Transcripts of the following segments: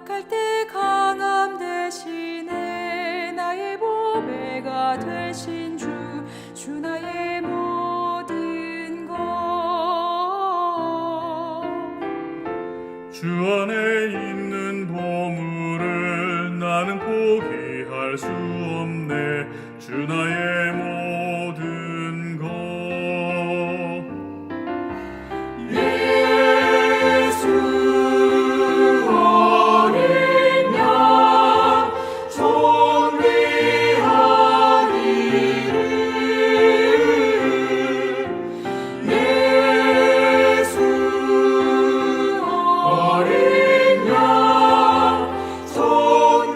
약할 때 강함 대신에 나의 보배가 되신 주 나의 모든 것. 주 안에 있는 보물을 나는 포기할 수 없네. 주 나의 모든 것. 예수 어린 양 존귀하리를. 예수 어린 양 존귀하리를.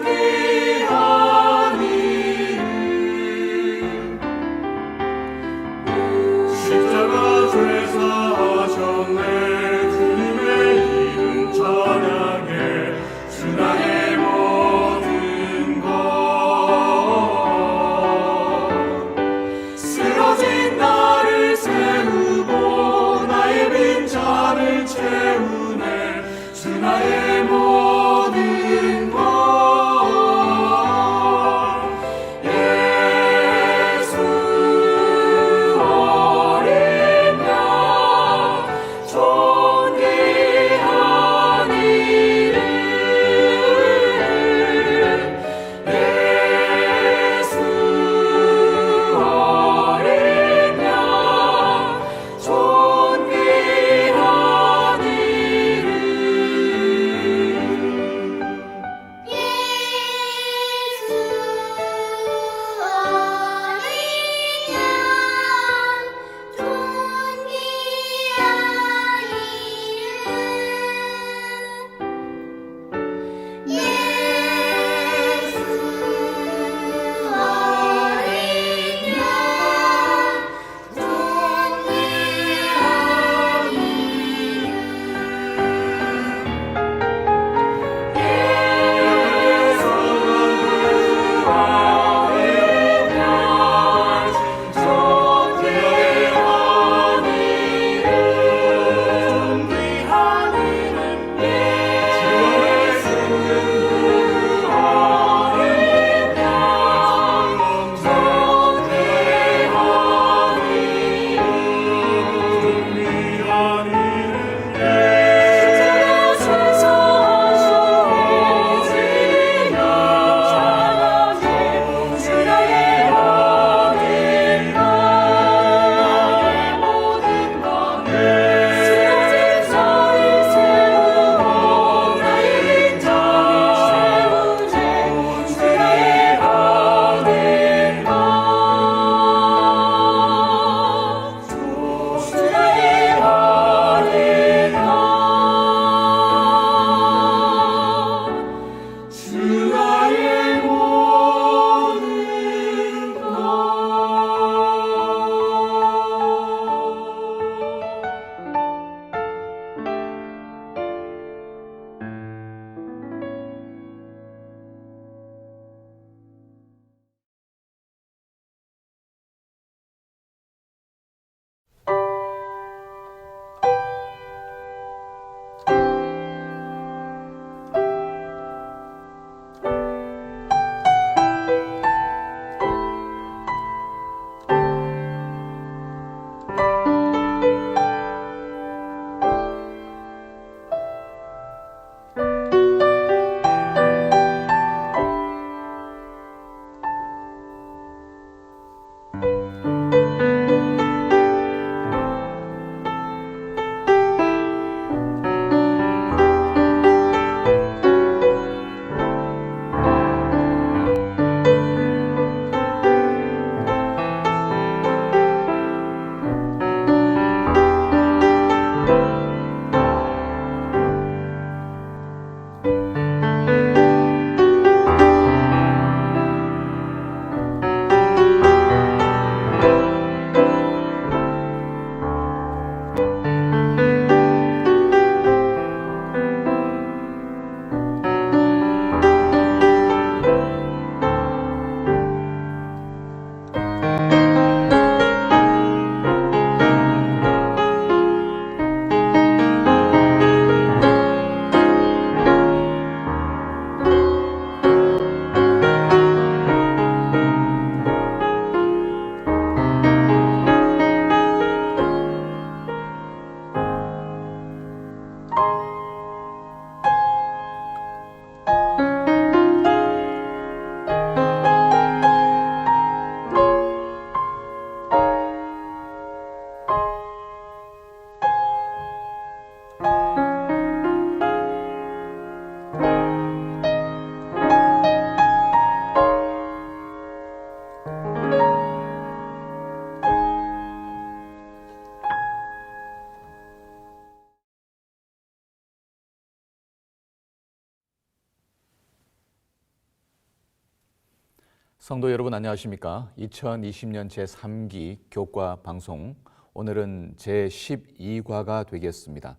성도 여러분 안녕하십니까? 2020년 제3기 교과 방송 오늘은 제12과가 되겠습니다.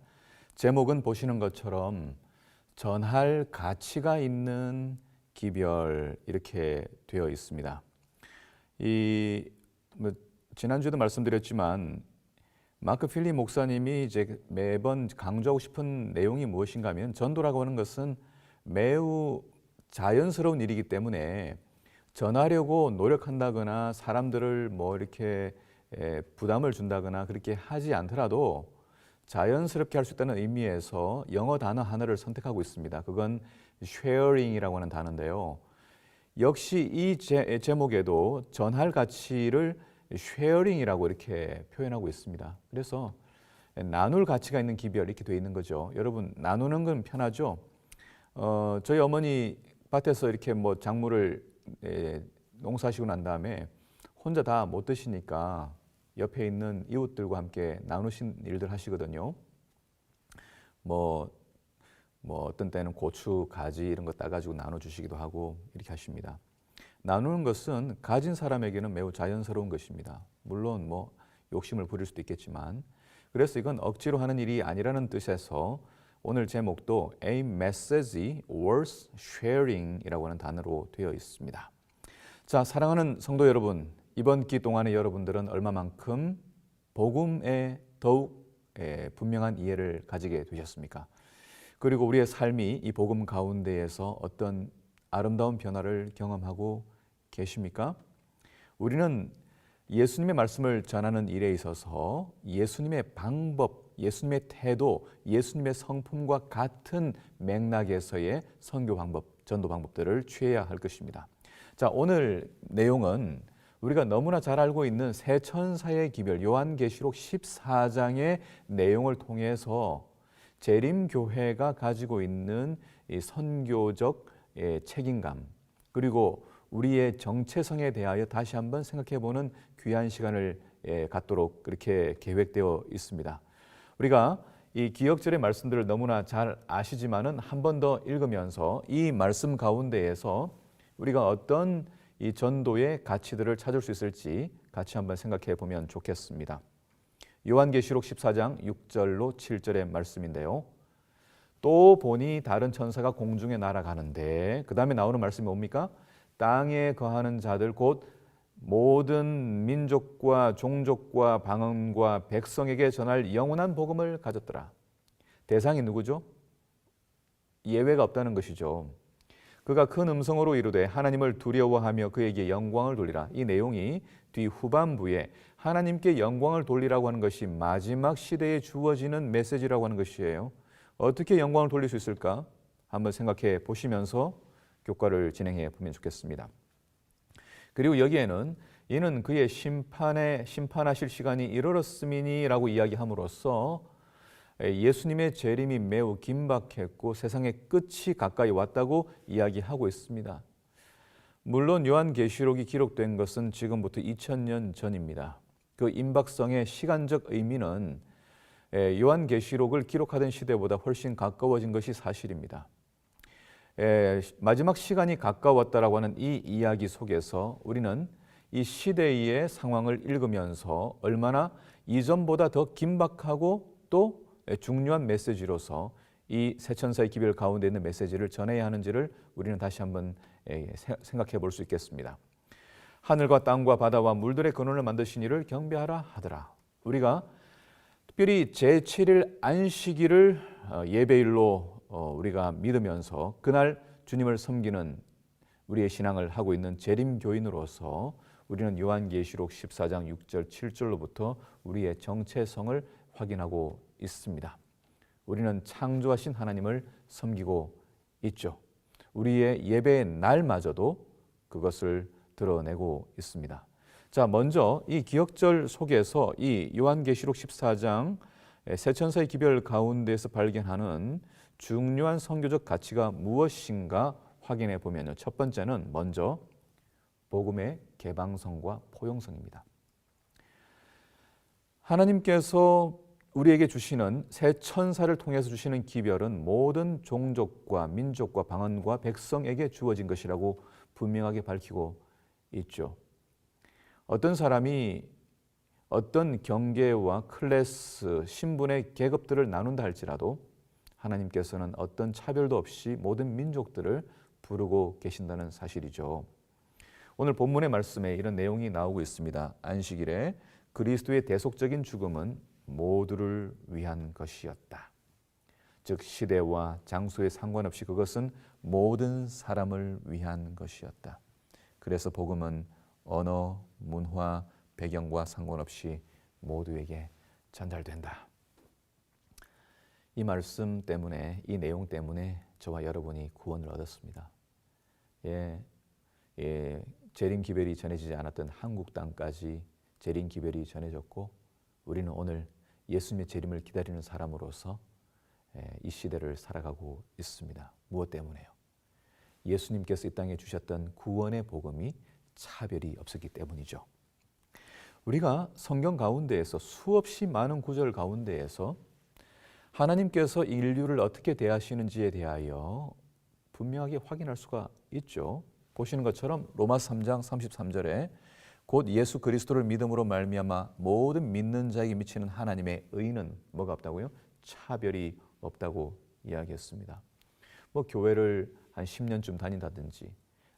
제목은 보시는 것처럼 전할 가치가 있는 기별 이렇게 되어 있습니다. 지난주에도 말씀드렸지만 마크 필립 목사님이 이제 매번 강조하고 싶은 내용이 무엇인가 하면 전도라고 하는 것은 매우 자연스러운 일이기 때문에 전하려고 노력한다거나 사람들을 이렇게 부담을 준다거나 그렇게 하지 않더라도 자연스럽게 할 수 있다는 의미에서 영어 단어 하나를 선택하고 있습니다. 그건 sharing이라고 하는 단어인데요. 역시 이 제목에도 전할 가치를 sharing이라고 이렇게 표현하고 있습니다. 그래서 나눌 가치가 있는 기별 이렇게 되어 있는 거죠. 여러분 나누는 건 편하죠. 저희 어머니 밭에서 이렇게 작물을 농사하시고 난 다음에 혼자 다 못 드시니까 옆에 있는 이웃들과 함께 나누신 일들 하시거든요. 어떤 때는 고추, 가지 이런 거 따가지고 나눠주시기도 하고 이렇게 하십니다. 나누는 것은 가진 사람에게는 매우 자연스러운 것입니다. 물론 욕심을 부릴 수도 있겠지만, 그래서 이건 억지로 하는 일이 아니라는 뜻에서 오늘 제목도 A message worth sharing이라고 하는 단어로 되어 있습니다. 자, 사랑하는 성도 여러분, 이번 기 동안에 여러분들은 얼마만큼 복음에 더욱 분명한 이해를 가지게 되셨습니까? 그리고 우리의 삶이 이 복음 가운데에서 어떤 아름다운 변화를 경험하고 계십니까? 우리는 예수님의 말씀을 전하는 일에 있어서 예수님의 방법, 예수님의 태도, 예수님의 성품과 같은 맥락에서의 선교 방법, 전도 방법들을 취해야 할 것입니다. 자, 오늘 내용은 우리가 너무나 잘 알고 있는 세 천사의 기별, 요한계시록 14장의 내용을 통해서 재림교회가 가지고 있는 이 선교적 책임감, 그리고 우리의 정체성에 대하여 다시 한번 생각해보는 귀한 시간을 갖도록 그렇게 계획되어 있습니다. 우리가 이 기억절의 말씀들을 너무나 잘 아시지만은 한 번 더 읽으면서 이 말씀 가운데에서 우리가 어떤 이 전도의 가치들을 찾을 수 있을지 같이 한번 생각해 보면 좋겠습니다. 요한계시록 14장 6절로 7절의 말씀인데요. 또 보니 다른 천사가 공중에 날아가는데, 그 다음에 나오는 말씀이 뭡니까? 땅에 거하는 자들 곧 모든 민족과 종족과 방언과 백성에게 전할 영원한 복음을 가졌더라. 대상이 누구죠? 예외가 없다는 것이죠. 그가 큰 음성으로 이르되 하나님을 두려워하며 그에게 영광을 돌리라. 이 내용이 뒤 후반부에 하나님께 영광을 돌리라고 하는 것이 마지막 시대에 주어지는 메시지라고 하는 것이에요. 어떻게 영광을 돌릴 수 있을까? 한번 생각해 보시면서 교과를 진행해 보면 좋겠습니다. 그리고 여기에는 이는 그의 심판하실 시간이 이르렀음이니라고 이야기함으로써 예수님의 재림이 매우 긴박했고 세상의 끝이 가까이 왔다고 이야기하고 있습니다. 물론 요한계시록이 기록된 것은 지금부터 2000년 전입니다. 그 임박성의 시간적 의미는 요한계시록을 기록하던 시대보다 훨씬 가까워진 것이 사실입니다. 마지막 시간이 가까웠다라고 하는 이 이야기 속에서 우리는 이 시대의 상황을 읽으면서 얼마나 이전보다 더 긴박하고 또 중요한 메시지로서 이 세 천사의 기별 가운데 있는 메시지를 전해야 하는지를 우리는 다시 한번 생각해 볼 수 있겠습니다. 하늘과 땅과 바다와 물들의 근원을 만드신 이를 경배하라 하더라. 우리가 특별히 제7일 안식일을 예배일로 우리가 믿으면서 그날 주님을 섬기는 우리의 신앙을 하고 있는 재림교인으로서 우리는 요한계시록 14장 6절 7절로부터 우리의 정체성을 확인하고 있습니다. 우리는 창조하신 하나님을 섬기고 있죠. 우리의 예배의 날마저도 그것을 드러내고 있습니다. 자, 먼저 이 기억절 속에서 이 요한계시록 14장 세 천사의 기별 가운데에서 발견하는 중요한 선교적 가치가 무엇인가 확인해 보면요. 첫 번째는 먼저 복음의 개방성과 포용성입니다. 하나님께서 우리에게 주시는 새 천사를 통해서 주시는 기별은 모든 종족과 민족과 방언과 백성에게 주어진 것이라고 분명하게 밝히고 있죠. 어떤 사람이 어떤 경계와 클래스, 신분의 계급들을 나눈다 할지라도 하나님께서는 어떤 차별도 없이 모든 민족들을 부르고 계신다는 사실이죠. 오늘 본문의 말씀에 이런 내용이 나오고 있습니다. 안식일에 그리스도의 대속적인 죽음은 모두를 위한 것이었다. 즉 시대와 장소에 상관없이 그것은 모든 사람을 위한 것이었다. 그래서 복음은 언어, 문화, 배경과 상관없이 모두에게 전달된다. 이 말씀 때문에, 이 내용 때문에 저와 여러분이 구원을 얻었습니다. 재림 기별이 전해지지 않았던 한국 땅까지 재림 기별이 전해졌고, 우리는 오늘 예수님의 재림을 기다리는 사람으로서 이 시대를 살아가고 있습니다. 무엇 때문에요? 예수님께서 이 땅에 주셨던 구원의 복음이 차별이 없었기 때문이죠. 우리가 성경 가운데에서 수없이 많은 구절 가운데에서 하나님께서 인류를 어떻게 대하시는지에 대하여 분명하게 확인할 수가 있죠. 보시는 것처럼 로마서 3장 33절에 곧 예수 그리스도를 믿음으로 말미암아 모든 믿는 자에게 미치는 하나님의 의는 뭐가 없다고요? 차별이 없다고 이야기했습니다. 교회를 한 10년쯤 다닌다든지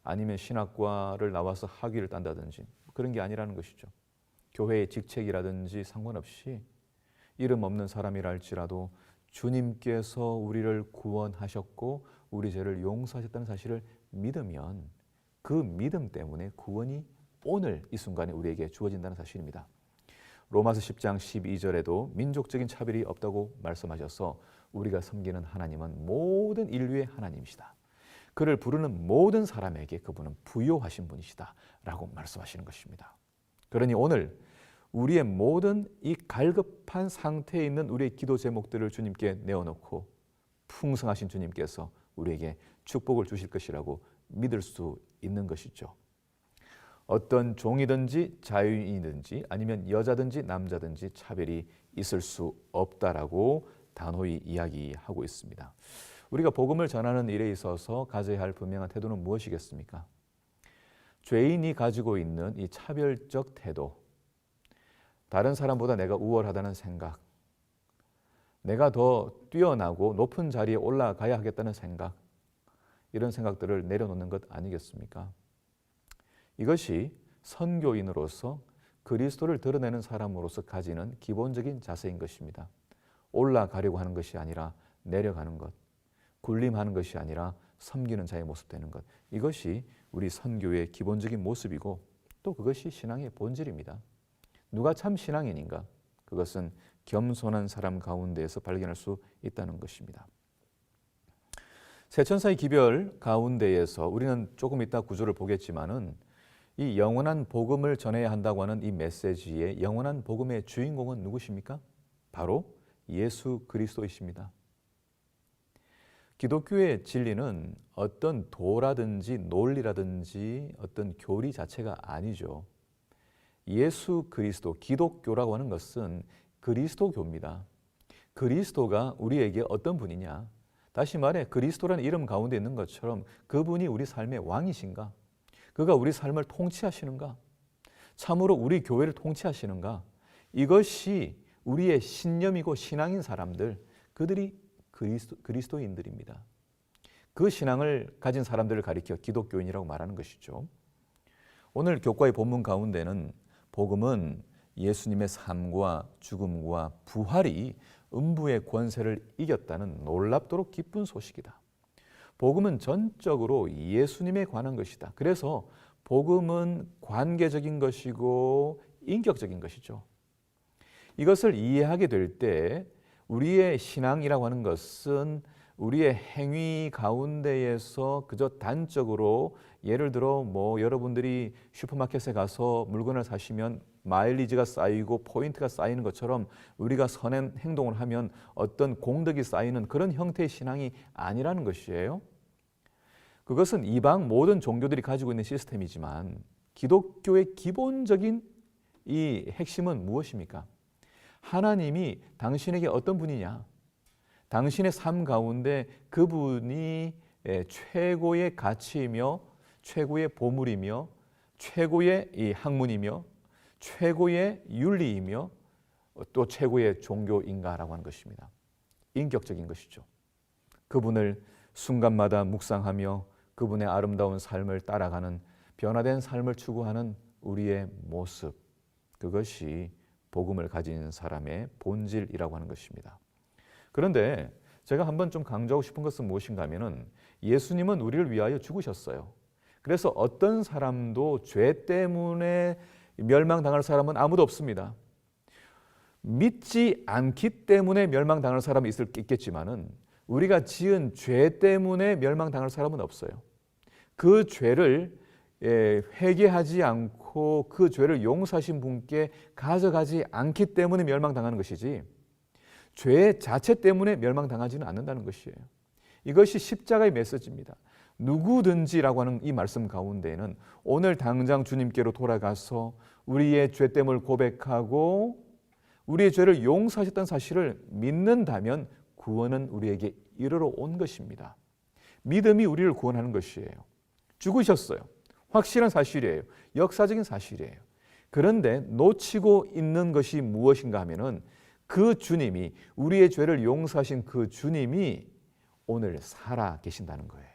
아니면 신학과를 나와서 학위를 딴다든지 그런 게 아니라는 것이죠. 교회의 직책이라든지 상관없이 이름 없는 사람이라 할지라도 주님께서 우리를 구원하셨고 우리 죄를 용서하셨다는 사실을 믿으면 그 믿음 때문에 구원이 오늘 이 순간에 우리에게 주어진다는 사실입니다. 로마서 10장 12절에도 민족적인 차별이 없다고 말씀하셔서 우리가 섬기는 하나님은 모든 인류의 하나님이시다. 그를 부르는 모든 사람에게 그분은 부요하신 분이시다 라고 말씀하시는 것입니다. 그러니 오늘 우리의 모든 이 갈급한 상태에 있는 우리의 기도 제목들을 주님께 내어놓고 풍성하신 주님께서 우리에게 축복을 주실 것이라고 믿을 수 있는 것이죠. 어떤 종이든지 자유인이든지 아니면 여자든지 남자든지 차별이 있을 수 없다라고 단호히 이야기하고 있습니다. 우리가 복음을 전하는 일에 있어서 가져야 할 분명한 태도는 무엇이겠습니까? 죄인이 가지고 있는 이 차별적 태도, 다른 사람보다 내가 우월하다는 생각, 내가 더 뛰어나고 높은 자리에 올라가야 하겠다는 생각, 이런 생각들을 내려놓는 것 아니겠습니까? 이것이 선교인으로서 그리스도를 드러내는 사람으로서 가지는 기본적인 자세인 것입니다. 올라가려고 하는 것이 아니라 내려가는 것, 군림하는 것이 아니라 섬기는 자의 모습 되는 것, 이것이 우리 선교의 기본적인 모습이고 또 그것이 신앙의 본질입니다. 누가 참 신앙인인가? 그것은 겸손한 사람 가운데에서 발견할 수 있다는 것입니다. 세천사의 기별 가운데에서 우리는 조금 이따 구조를 보겠지만은 이 영원한 복음을 전해야 한다고 하는 이 메시지의 영원한 복음의 주인공은 누구십니까? 바로 예수 그리스도이십니다. 기독교의 진리는 어떤 도라든지 논리라든지 어떤 교리 자체가 아니죠. 예수 그리스도, 기독교라고 하는 것은 그리스도교입니다. 그리스도가 우리에게 어떤 분이냐? 다시 말해 그리스도라는 이름 가운데 있는 것처럼 그분이 우리 삶의 왕이신가? 그가 우리 삶을 통치하시는가? 참으로 우리 교회를 통치하시는가? 이것이 우리의 신념이고 신앙인 사람들, 그들이 그리스도인들입니다. 그 신앙을 가진 사람들을 가리켜 기독교인이라고 말하는 것이죠. 오늘 교과의 본문 가운데는 복음은 예수님의 삶과 죽음과 부활이 음부의 권세를 이겼다는 놀랍도록 기쁜 소식이다. 복음은 전적으로 예수님에 관한 것이다. 그래서 복음은 관계적인 것이고 인격적인 것이죠. 이것을 이해하게 될 때 우리의 신앙이라고 하는 것은 우리의 행위 가운데에서 그저 단적으로 예를 들어 여러분들이 슈퍼마켓에 가서 물건을 사시면 마일리지가 쌓이고 포인트가 쌓이는 것처럼 우리가 선한 행동을 하면 어떤 공덕이 쌓이는 그런 형태의 신앙이 아니라는 것이에요. 그것은 이방 모든 종교들이 가지고 있는 시스템이지만 기독교의 기본적인 이 핵심은 무엇입니까? 하나님이 당신에게 어떤 분이냐? 당신의 삶 가운데 그분이 최고의 가치이며 최고의 보물이며 최고의 이 학문이며 최고의 윤리이며 또 최고의 종교인가라고 하는 것입니다. 인격적인 것이죠. 그분을 순간마다 묵상하며 그분의 아름다운 삶을 따라가는 변화된 삶을 추구하는 우리의 모습, 그것이 복음을 가진 사람의 본질이라고 하는 것입니다. 그런데 제가 한번 좀 강조하고 싶은 것은 무엇인가 하면은 예수님은 우리를 위하여 죽으셨어요. 그래서 어떤 사람도 죄 때문에 멸망당할 사람은 아무도 없습니다. 믿지 않기 때문에 멸망당할 사람이 있겠지만은 우리가 지은 죄 때문에 멸망당할 사람은 없어요. 그 죄를 회개하지 않고 그 죄를 용서하신 분께 가져가지 않기 때문에 멸망당하는 것이지 죄 자체 때문에 멸망당하지는 않는다는 것이에요. 이것이 십자가의 메시지입니다. 누구든지라고 하는 이 말씀 가운데에는 오늘 당장 주님께로 돌아가서 우리의 죄됨을 고백하고 우리의 죄를 용서하셨다는 사실을 믿는다면 구원은 우리에게 이르러 온 것입니다. 믿음이 우리를 구원하는 것이에요. 죽으셨어요. 확실한 사실이에요. 역사적인 사실이에요. 그런데 놓치고 있는 것이 무엇인가 하면은 그 주님이, 우리의 죄를 용서하신 그 주님이 오늘 살아 계신다는 거예요.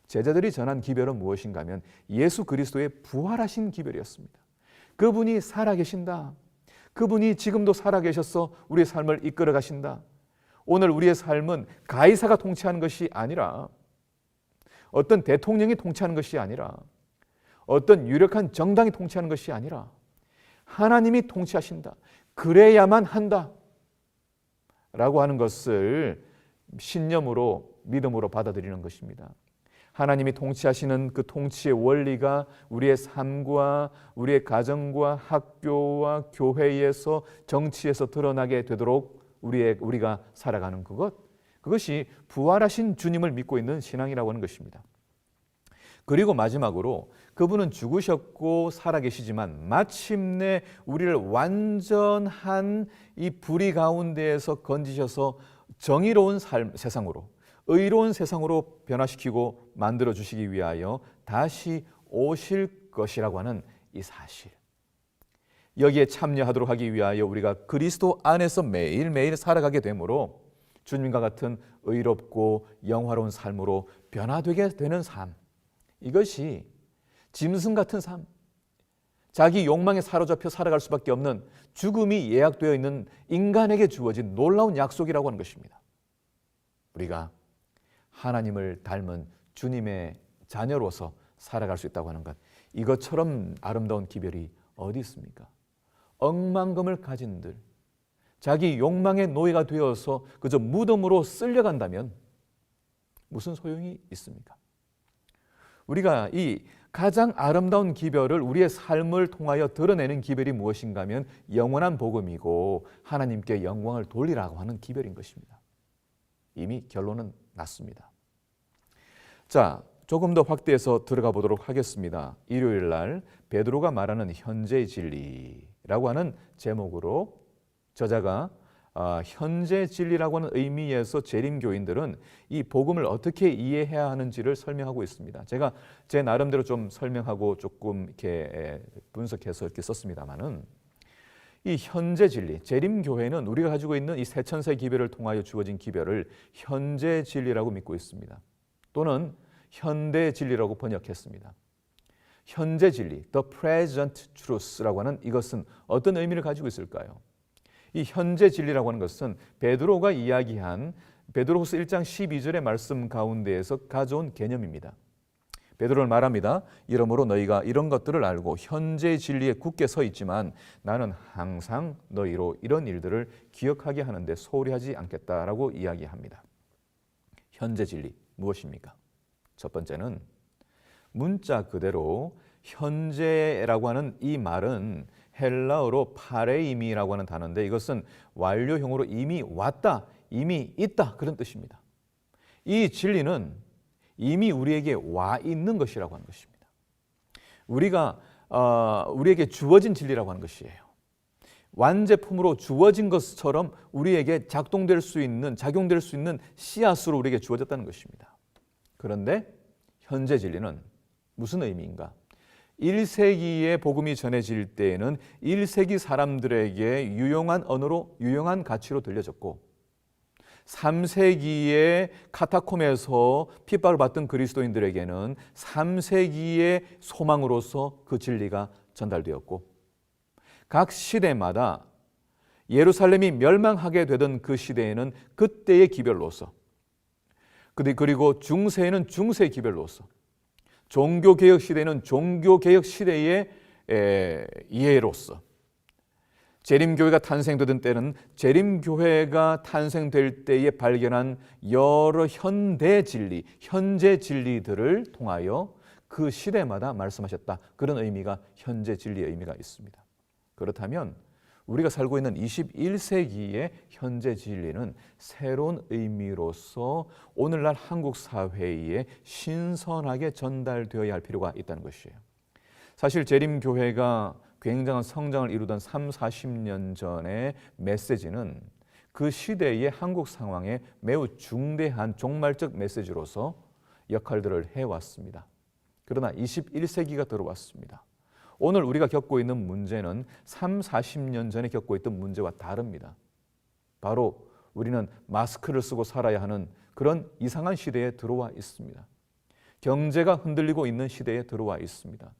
제자들이 전한 기별은 무엇인가 하면 예수 그리스도의 부활하신 기별이었습니다. 그분이 살아 계신다. 그분이 지금도 살아 계셔서 우리의 삶을 이끌어 가신다. 오늘 우리의 삶은 가이사가 통치하는 것이 아니라, 어떤 대통령이 통치하는 것이 아니라, 어떤 유력한 정당이 통치하는 것이 아니라 하나님이 통치하신다. 그래야만 한다 라고 하는 것을 신념으로, 믿음으로 받아들이는 것입니다. 하나님이 통치하시는 그 통치의 원리가 우리의 삶과 우리의 가정과 학교와 교회에서, 정치에서 드러나게 되도록 우리가 살아가는 그것이 부활하신 주님을 믿고 있는 신앙이라고 하는 것입니다. 그리고 마지막으로 그분은 죽으셨고 살아계시지만 마침내 우리를 완전한 이 불의 가운데에서 건지셔서 정의로운 세상으로, 의로운 세상으로 변화시키고 만들어 주시기 위하여 다시 오실 것이라고 하는 이 사실, 여기에 참여하도록 하기 위하여 우리가 그리스도 안에서 매일매일 살아가게 되므로 주님과 같은 의롭고 영화로운 삶으로 변화되게 되는 삶, 이것이 짐승 같은 삶, 자기 욕망에 사로잡혀 살아갈 수밖에 없는 죽음이 예약되어 있는 인간에게 주어진 놀라운 약속이라고 하는 것입니다. 우리가 하나님을 닮은 주님의 자녀로서 살아갈 수 있다고 하는 것, 이것처럼 아름다운 기별이 어디 있습니까? 억만금을 가진들, 자기 욕망의 노예가 되어서 그저 무덤으로 쓸려간다면 무슨 소용이 있습니까? 우리가 이 가장 아름다운 기별을, 우리의 삶을 통하여 드러내는 기별이 무엇인가 하면 영원한 복음이고 하나님께 영광을 돌리라고 하는 기별인 것입니다. 이미 결론은 났습니다. 자, 조금 더 확대해서 들어가 보도록 하겠습니다. 일요일 날 베드로가 말하는 현재의 진리라고 하는 제목으로 저자가 현재 진리라고 하는 의미에서 재림교인들은 이 복음을 어떻게 이해해야 하는지를 설명하고 있습니다. 제가 제 나름대로 좀 설명하고 조금 이렇게 분석해서 이렇게 썼습니다만은, 이 현재 진리, 재림교회는 우리가 가지고 있는 이 세천세 기별을 통하여 주어진 기별을 현재 진리라고 믿고 있습니다. 또는 현대 진리라고 번역했습니다. 현재 진리, the present truth라고 하는 이것은 어떤 의미를 가지고 있을까요? 이 현재 진리라고 하는 것은 베드로가 이야기한 베드로후서 1장 12절의 말씀 가운데에서 가져온 개념입니다. 베드로는 말합니다. 이러므로 너희가 이런 것들을 알고 현재의 진리에 굳게 서 있지만 나는 항상 너희로 이런 일들을 기억하게 하는데 소홀히 하지 않겠다라고 이야기합니다. 현재 진리 무엇입니까? 첫 번째는 문자 그대로 현재라고 하는 이 말은 헬라어로 파레이미라고 하는 단어인데, 이것은 완료형으로 이미 왔다, 이미 있다, 그런 뜻입니다. 이 진리는 이미 우리에게 와 있는 것이라고 하는 것입니다. 우리에게 주어진 진리라고 하는 것이에요. 완제품으로 주어진 것처럼 우리에게 작동될 수 있는, 작용될 수 있는 씨앗으로 우리에게 주어졌다는 것입니다. 그런데 현재 진리는 무슨 의미인가? 1세기에 복음이 전해질 때에는 1세기 사람들에게 유용한 언어로 유용한 가치로 들려졌고 3세기에 카타콤에서 핍박을 받던 그리스도인들에게는 3세기의 소망으로서 그 진리가 전달되었고 각 시대마다 예루살렘이 멸망하게 되던 그 시대에는 그때의 기별로서 그리고 중세에는 중세의 기별로서 종교개혁 시대에는 종교개혁 시대의 이해로서 재림교회가 탄생되던 때는 재림교회가 탄생될 때에 발견한 여러 현대 진리, 현재 진리들을 통하여 그 시대마다 말씀하셨다. 그런 의미가 현재 진리의 의미가 있습니다. 그렇다면 우리가 살고 있는 21세기의 현재 진리는 새로운 의미로서 오늘날 한국 사회에 신선하게 전달되어야 할 필요가 있다는 것이에요. 사실 재림교회가 굉장한 성장을 이루던 30-40년 전의 메시지는 그 시대의 한국 상황에 매우 중대한 종말적 메시지로서 역할들을 해왔습니다. 그러나 21세기가 들어왔습니다. 오늘 우리가 겪고 있는 문제는 30-40년 전에 겪고 있던 문제와 다릅니다. 바로 우리는 마스크를 쓰고 살아야 하는 그런 이상한 시대에 들어와 있습니다. 경제가 흔들리고 있는 시대에 들어와 있습니다.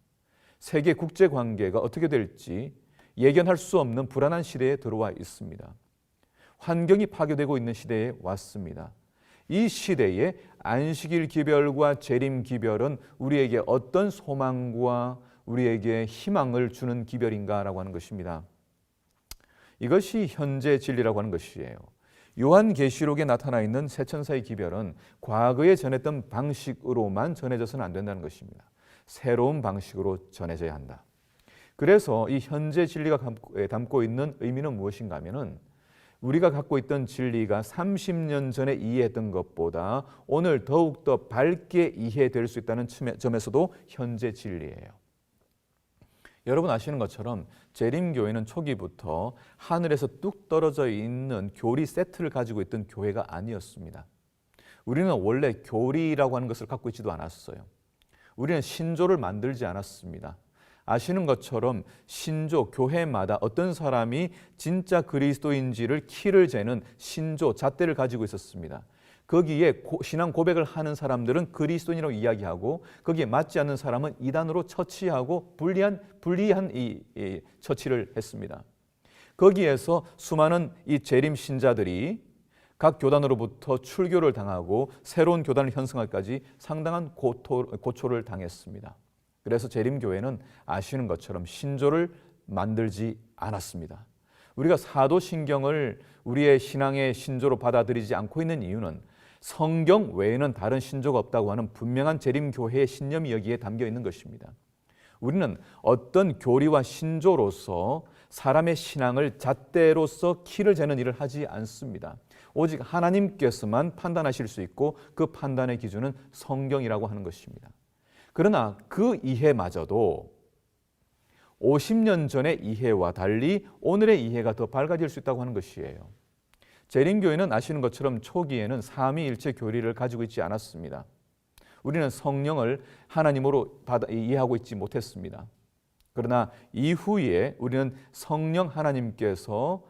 세계 국제 관계가 어떻게 될지 예견할 수 없는 불안한 시대에 들어와 있습니다. 환경이 파괴되고 있는 시대에 왔습니다. 이 시대에 안식일 기별과 재림 기별은 우리에게 어떤 소망과 우리에게 희망을 주는 기별인가라고 하는 것입니다. 이것이 현재 진리라고 하는 것이에요. 요한계시록에 나타나 있는 새천사의 기별은 과거에 전했던 방식으로만 전해져서는 안 된다는 것입니다. 새로운 방식으로 전해져야 한다. 그래서 이 현재 진리가 담고 있는 의미는 무엇인가 하면은 우리가 갖고 있던 진리가 30년 전에 이해했던 것보다 오늘 더욱더 밝게 이해될 수 있다는 점에서도 현재 진리예요. 여러분 아시는 것처럼 재림교회는 초기부터 하늘에서 뚝 떨어져 있는 교리 세트를 가지고 있던 교회가 아니었습니다. 우리는 원래 교리라고 하는 것을 갖고 있지도 않았어요. 우리는 신조를 만들지 않았습니다. 아시는 것처럼 신조, 교회마다 어떤 사람이 진짜 그리스도인지를 키를 재는 신조, 잣대를 가지고 있었습니다. 거기에 신앙 고백을 하는 사람들은 그리스도인이라고 이야기하고 거기에 맞지 않는 사람은 이단으로 처치하고 불리한 이 처치를 했습니다. 거기에서 수많은 이 재림 신자들이 각 교단으로부터 출교를 당하고 새로운 교단을 형성하기까지 상당한 고초를 당했습니다. 그래서 재림교회는 아시는 것처럼 신조를 만들지 않았습니다. 우리가 사도신경을 우리의 신앙의 신조로 받아들이지 않고 있는 이유는 성경 외에는 다른 신조가 없다고 하는 분명한 재림교회의 신념이 여기에 담겨 있는 것입니다. 우리는 어떤 교리와 신조로서 사람의 신앙을 잣대로서 키를 재는 일을 하지 않습니다. 오직 하나님께서만 판단하실 수 있고 그 판단의 기준은 성경이라고 하는 것입니다. 그러나 그 이해마저도 50년 전의 이해와 달리 오늘의 이해가 더 밝아질 수 있다고 하는 것이에요. 재림교회는 아시는 것처럼 초기에는 삼위일체 교리를 가지고 있지 않았습니다. 우리는 성령을 하나님으로 이해하고 있지 못했습니다. 그러나 이후에 우리는 성령 하나님께서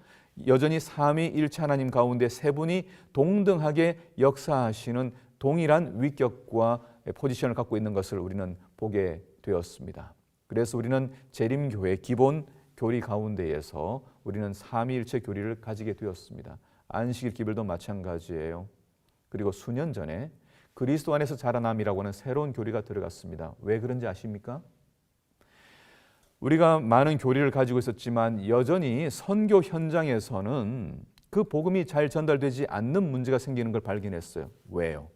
여전히 삼위일체 하나님 가운데 세 분이 동등하게 역사하시는 동일한 위격과 포지션을 갖고 있는 것을 우리는 보게 되었습니다. 그래서 우리는 재림교회 기본 교리 가운데에서 우리는 삼위일체 교리를 가지게 되었습니다. 안식일 기별도 마찬가지예요. 그리고 수년 전에 그리스도 안에서 자라남이라고 하는 새로운 교리가 들어갔습니다. 왜 그런지 아십니까? 우리가 많은 교리를 가지고 있었지만 여전히 선교 현장에서는 그 복음이 잘 전달되지 않는 문제가 생기는 걸 발견했어요. 왜요?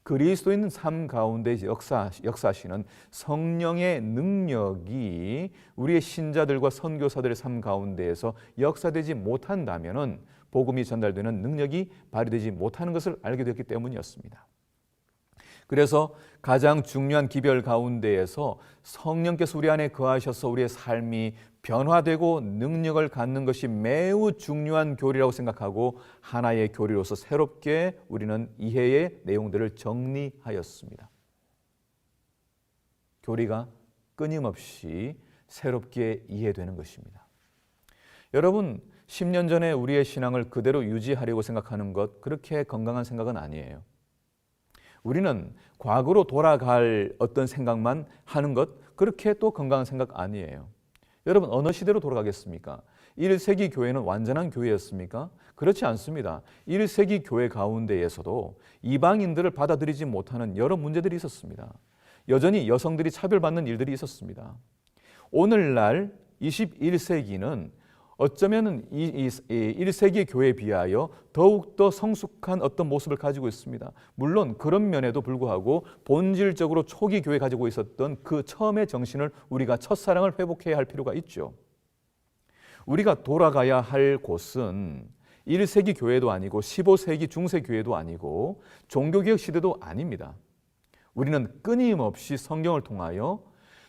그리스도인 삶 가운데 역사하시는 성령의 능력이 우리의 신자들과 선교사들의 삶 가운데에서 역사되지 못한다면은 복음이 전달되는 능력이 발휘되지 못하는 것을 알게 됐기 때문이었습니다. 그래서 가장 중요한 기별 가운데에서 성령께서 우리 안에 거하셔서 우리의 삶이 변화되고 능력을 갖는 것이 매우 중요한 교리라고 생각하고 하나의 교리로서 새롭게 우리는 이해의 내용들을 정리하였습니다. 교리가 끊임없이 새롭게 이해되는 것입니다. 여러분, 10년 전에 우리의 신앙을 그대로 유지하려고 생각하는 것, 그렇게 건강한 생각은 아니에요. 우리는 과거로 돌아갈 어떤 생각만 하는 것, 그렇게 또 건강한 생각 아니에요. 여러분, 어느 시대로 돌아가겠습니까? 1세기 교회는 완전한 교회였습니까? 그렇지 않습니다. 1세기 교회 가운데에서도 이방인들을 받아들이지 못하는 여러 문제들이 있었습니다. 여전히 여성들이 차별받는 일들이 있었습니다. 오늘날 21세기는 어쩌면 이 1세기 교회에 비하여 더욱더 성숙한 어떤 모습을 가지고 있습니다. 물론 그런 면에도 불구하고 본질적으로 초기 교회 가지고 있었던 그 처음의 정신을 우리가 첫사랑을 회복해야 할 필요가 있죠. 우리가 돌아가야 할 곳은 1세기 교회도 아니고 15세기 중세 교회도 아니고 종교개혁 시대도 아닙니다. 우리는 끊임없이 성경을 통하여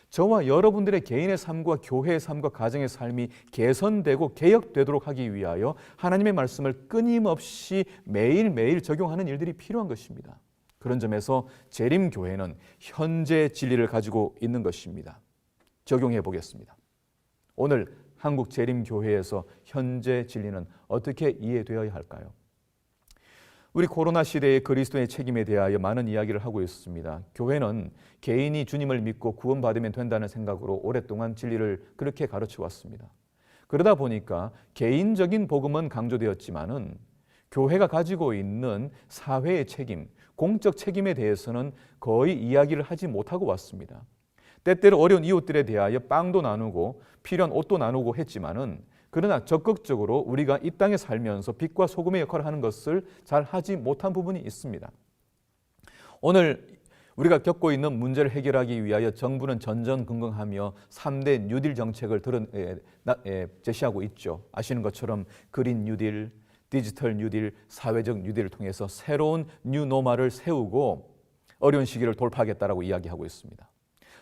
저와 여러분들의 개인의 삶과 교회의 삶과 가정의 삶이 개선되고 개혁되도록 하기 위하여 하나님의 말씀을 끊임없이 매일매일 적용하는 일들이 필요한 것입니다. 그런 점에서 재림교회는 현재 진리를 가지고 있는 것입니다. 적용해 보겠습니다. 오늘 한국 재림교회에서 현재 진리는 어떻게 이해되어야 할까요? 우리 코로나 시대의 그리스도의 책임에 대하여 많은 이야기를 하고 있습니다. 교회는 개인이 주님을 믿고 구원받으면 된다는 생각으로 오랫동안 진리를 그렇게 가르쳐 왔습니다. 그러다 보니까 개인적인 복음은 강조되었지만은 교회가 가지고 있는 사회의 책임, 공적 책임에 대해서는 거의 이야기를 하지 못하고 왔습니다. 때때로 어려운 이웃들에 대하여 빵도 나누고 필요한 옷도 나누고 했지만은 그러나 적극적으로 우리가 이 땅에 살면서 빛과 소금의 역할을 하는 것을 잘 하지 못한 부분이 있습니다. 오늘 우리가 겪고 있는 문제를 해결하기 위하여 정부는 전전긍긍하며 3대 뉴딜 정책을 제시하고 있죠. 아시는 것처럼 그린 뉴딜, 디지털 뉴딜, 사회적 뉴딜을 통해서 새로운 뉴노멀을 세우고 어려운 시기를 돌파하겠다라고 이야기하고 있습니다.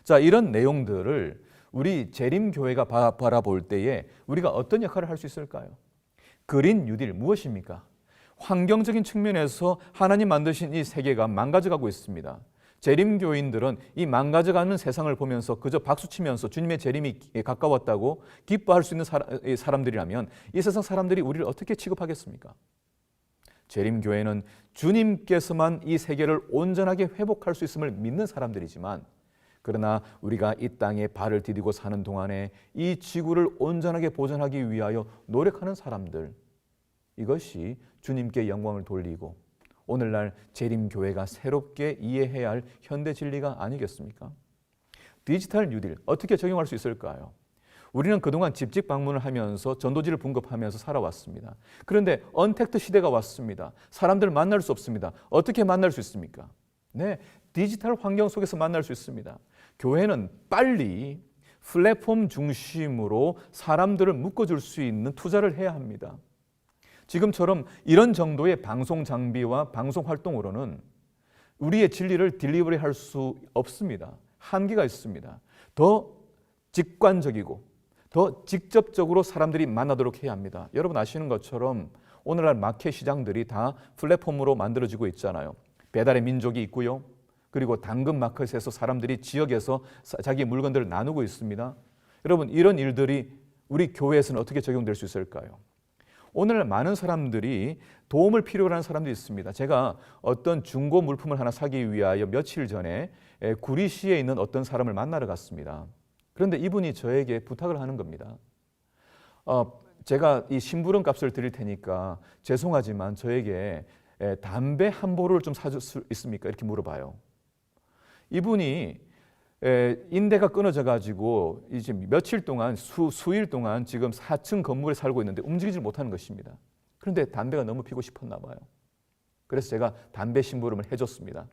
자, 이런 내용들을 우리 재림교회가 바라볼 때에 우리가 어떤 역할을 할 수 있을까요? 그린 뉴딜 무엇입니까? 환경적인 측면에서 하나님 만드신 이 세계가 망가져가고 있습니다. 재림교인들은 이 망가져가는 세상을 보면서 그저 박수치면서 주님의 재림이 가까웠다고 기뻐할 수 있는 사람들이라면 이 세상 사람들이 우리를 어떻게 취급하겠습니까? 재림교회는 주님께서만 이 세계를 온전하게 회복할 수 있음을 믿는 사람들이지만 그러나 우리가 이 땅에 발을 디디고 사는 동안에 이 지구를 온전하게 보존하기 위하여 노력하는 사람들, 이것이 주님께 영광을 돌리고 오늘날 재림교회가 새롭게 이해해야 할 현대 진리가 아니겠습니까? 디지털 뉴딜 어떻게 적용할 수 있을까요? 우리는 그동안 집집 방문을 하면서 전도지를 분급하면서 살아왔습니다. 그런데 언택트 시대가 왔습니다. 사람들을 만날 수 없습니다. 어떻게 만날 수 있습니까? 네, 디지털 환경 속에서 만날 수 있습니다. 교회는 빨리 플랫폼 중심으로 사람들을 묶어줄 수 있는 투자를 해야 합니다. 지금처럼 이런 정도의 방송 장비와 방송 활동으로는 우리의 진리를 딜리버리 할 수 없습니다. 한계가 있습니다. 더 직관적이고 더 직접적으로 사람들이 만나도록 해야 합니다. 여러분 아시는 것처럼 오늘날 마켓 시장들이 다 플랫폼으로 만들어지고 있잖아요. 배달의 민족이 있고요. 그리고 당근 마켓에서 사람들이 지역에서 자기 물건들을 나누고 있습니다. 여러분 이런 일들이 우리 교회에서는 어떻게 적용될 수 있을까요? 오늘날 많은 사람들이 도움을 필요로 하는 사람들이 있습니다. 제가 어떤 중고 물품을 하나 사기 위하여 며칠 전에 구리시에 있는 어떤 사람을 만나러 갔습니다. 그런데 이분이 저에게 부탁을 하는 겁니다. 제가 이 심부름 값을 드릴 테니까 죄송하지만 저에게 담배 한 보를 좀 사줄 수 있습니까? 이렇게 물어봐요. 이분이 인대가 끊어져 가지고 이제 며칠 동안 수일 동안 지금 4층 건물에 살고 있는데 움직이지 못하는 것입니다. 그런데 담배가 너무 피고 싶었나 봐요. 그래서 제가 담배 심부름을 해줬습니다.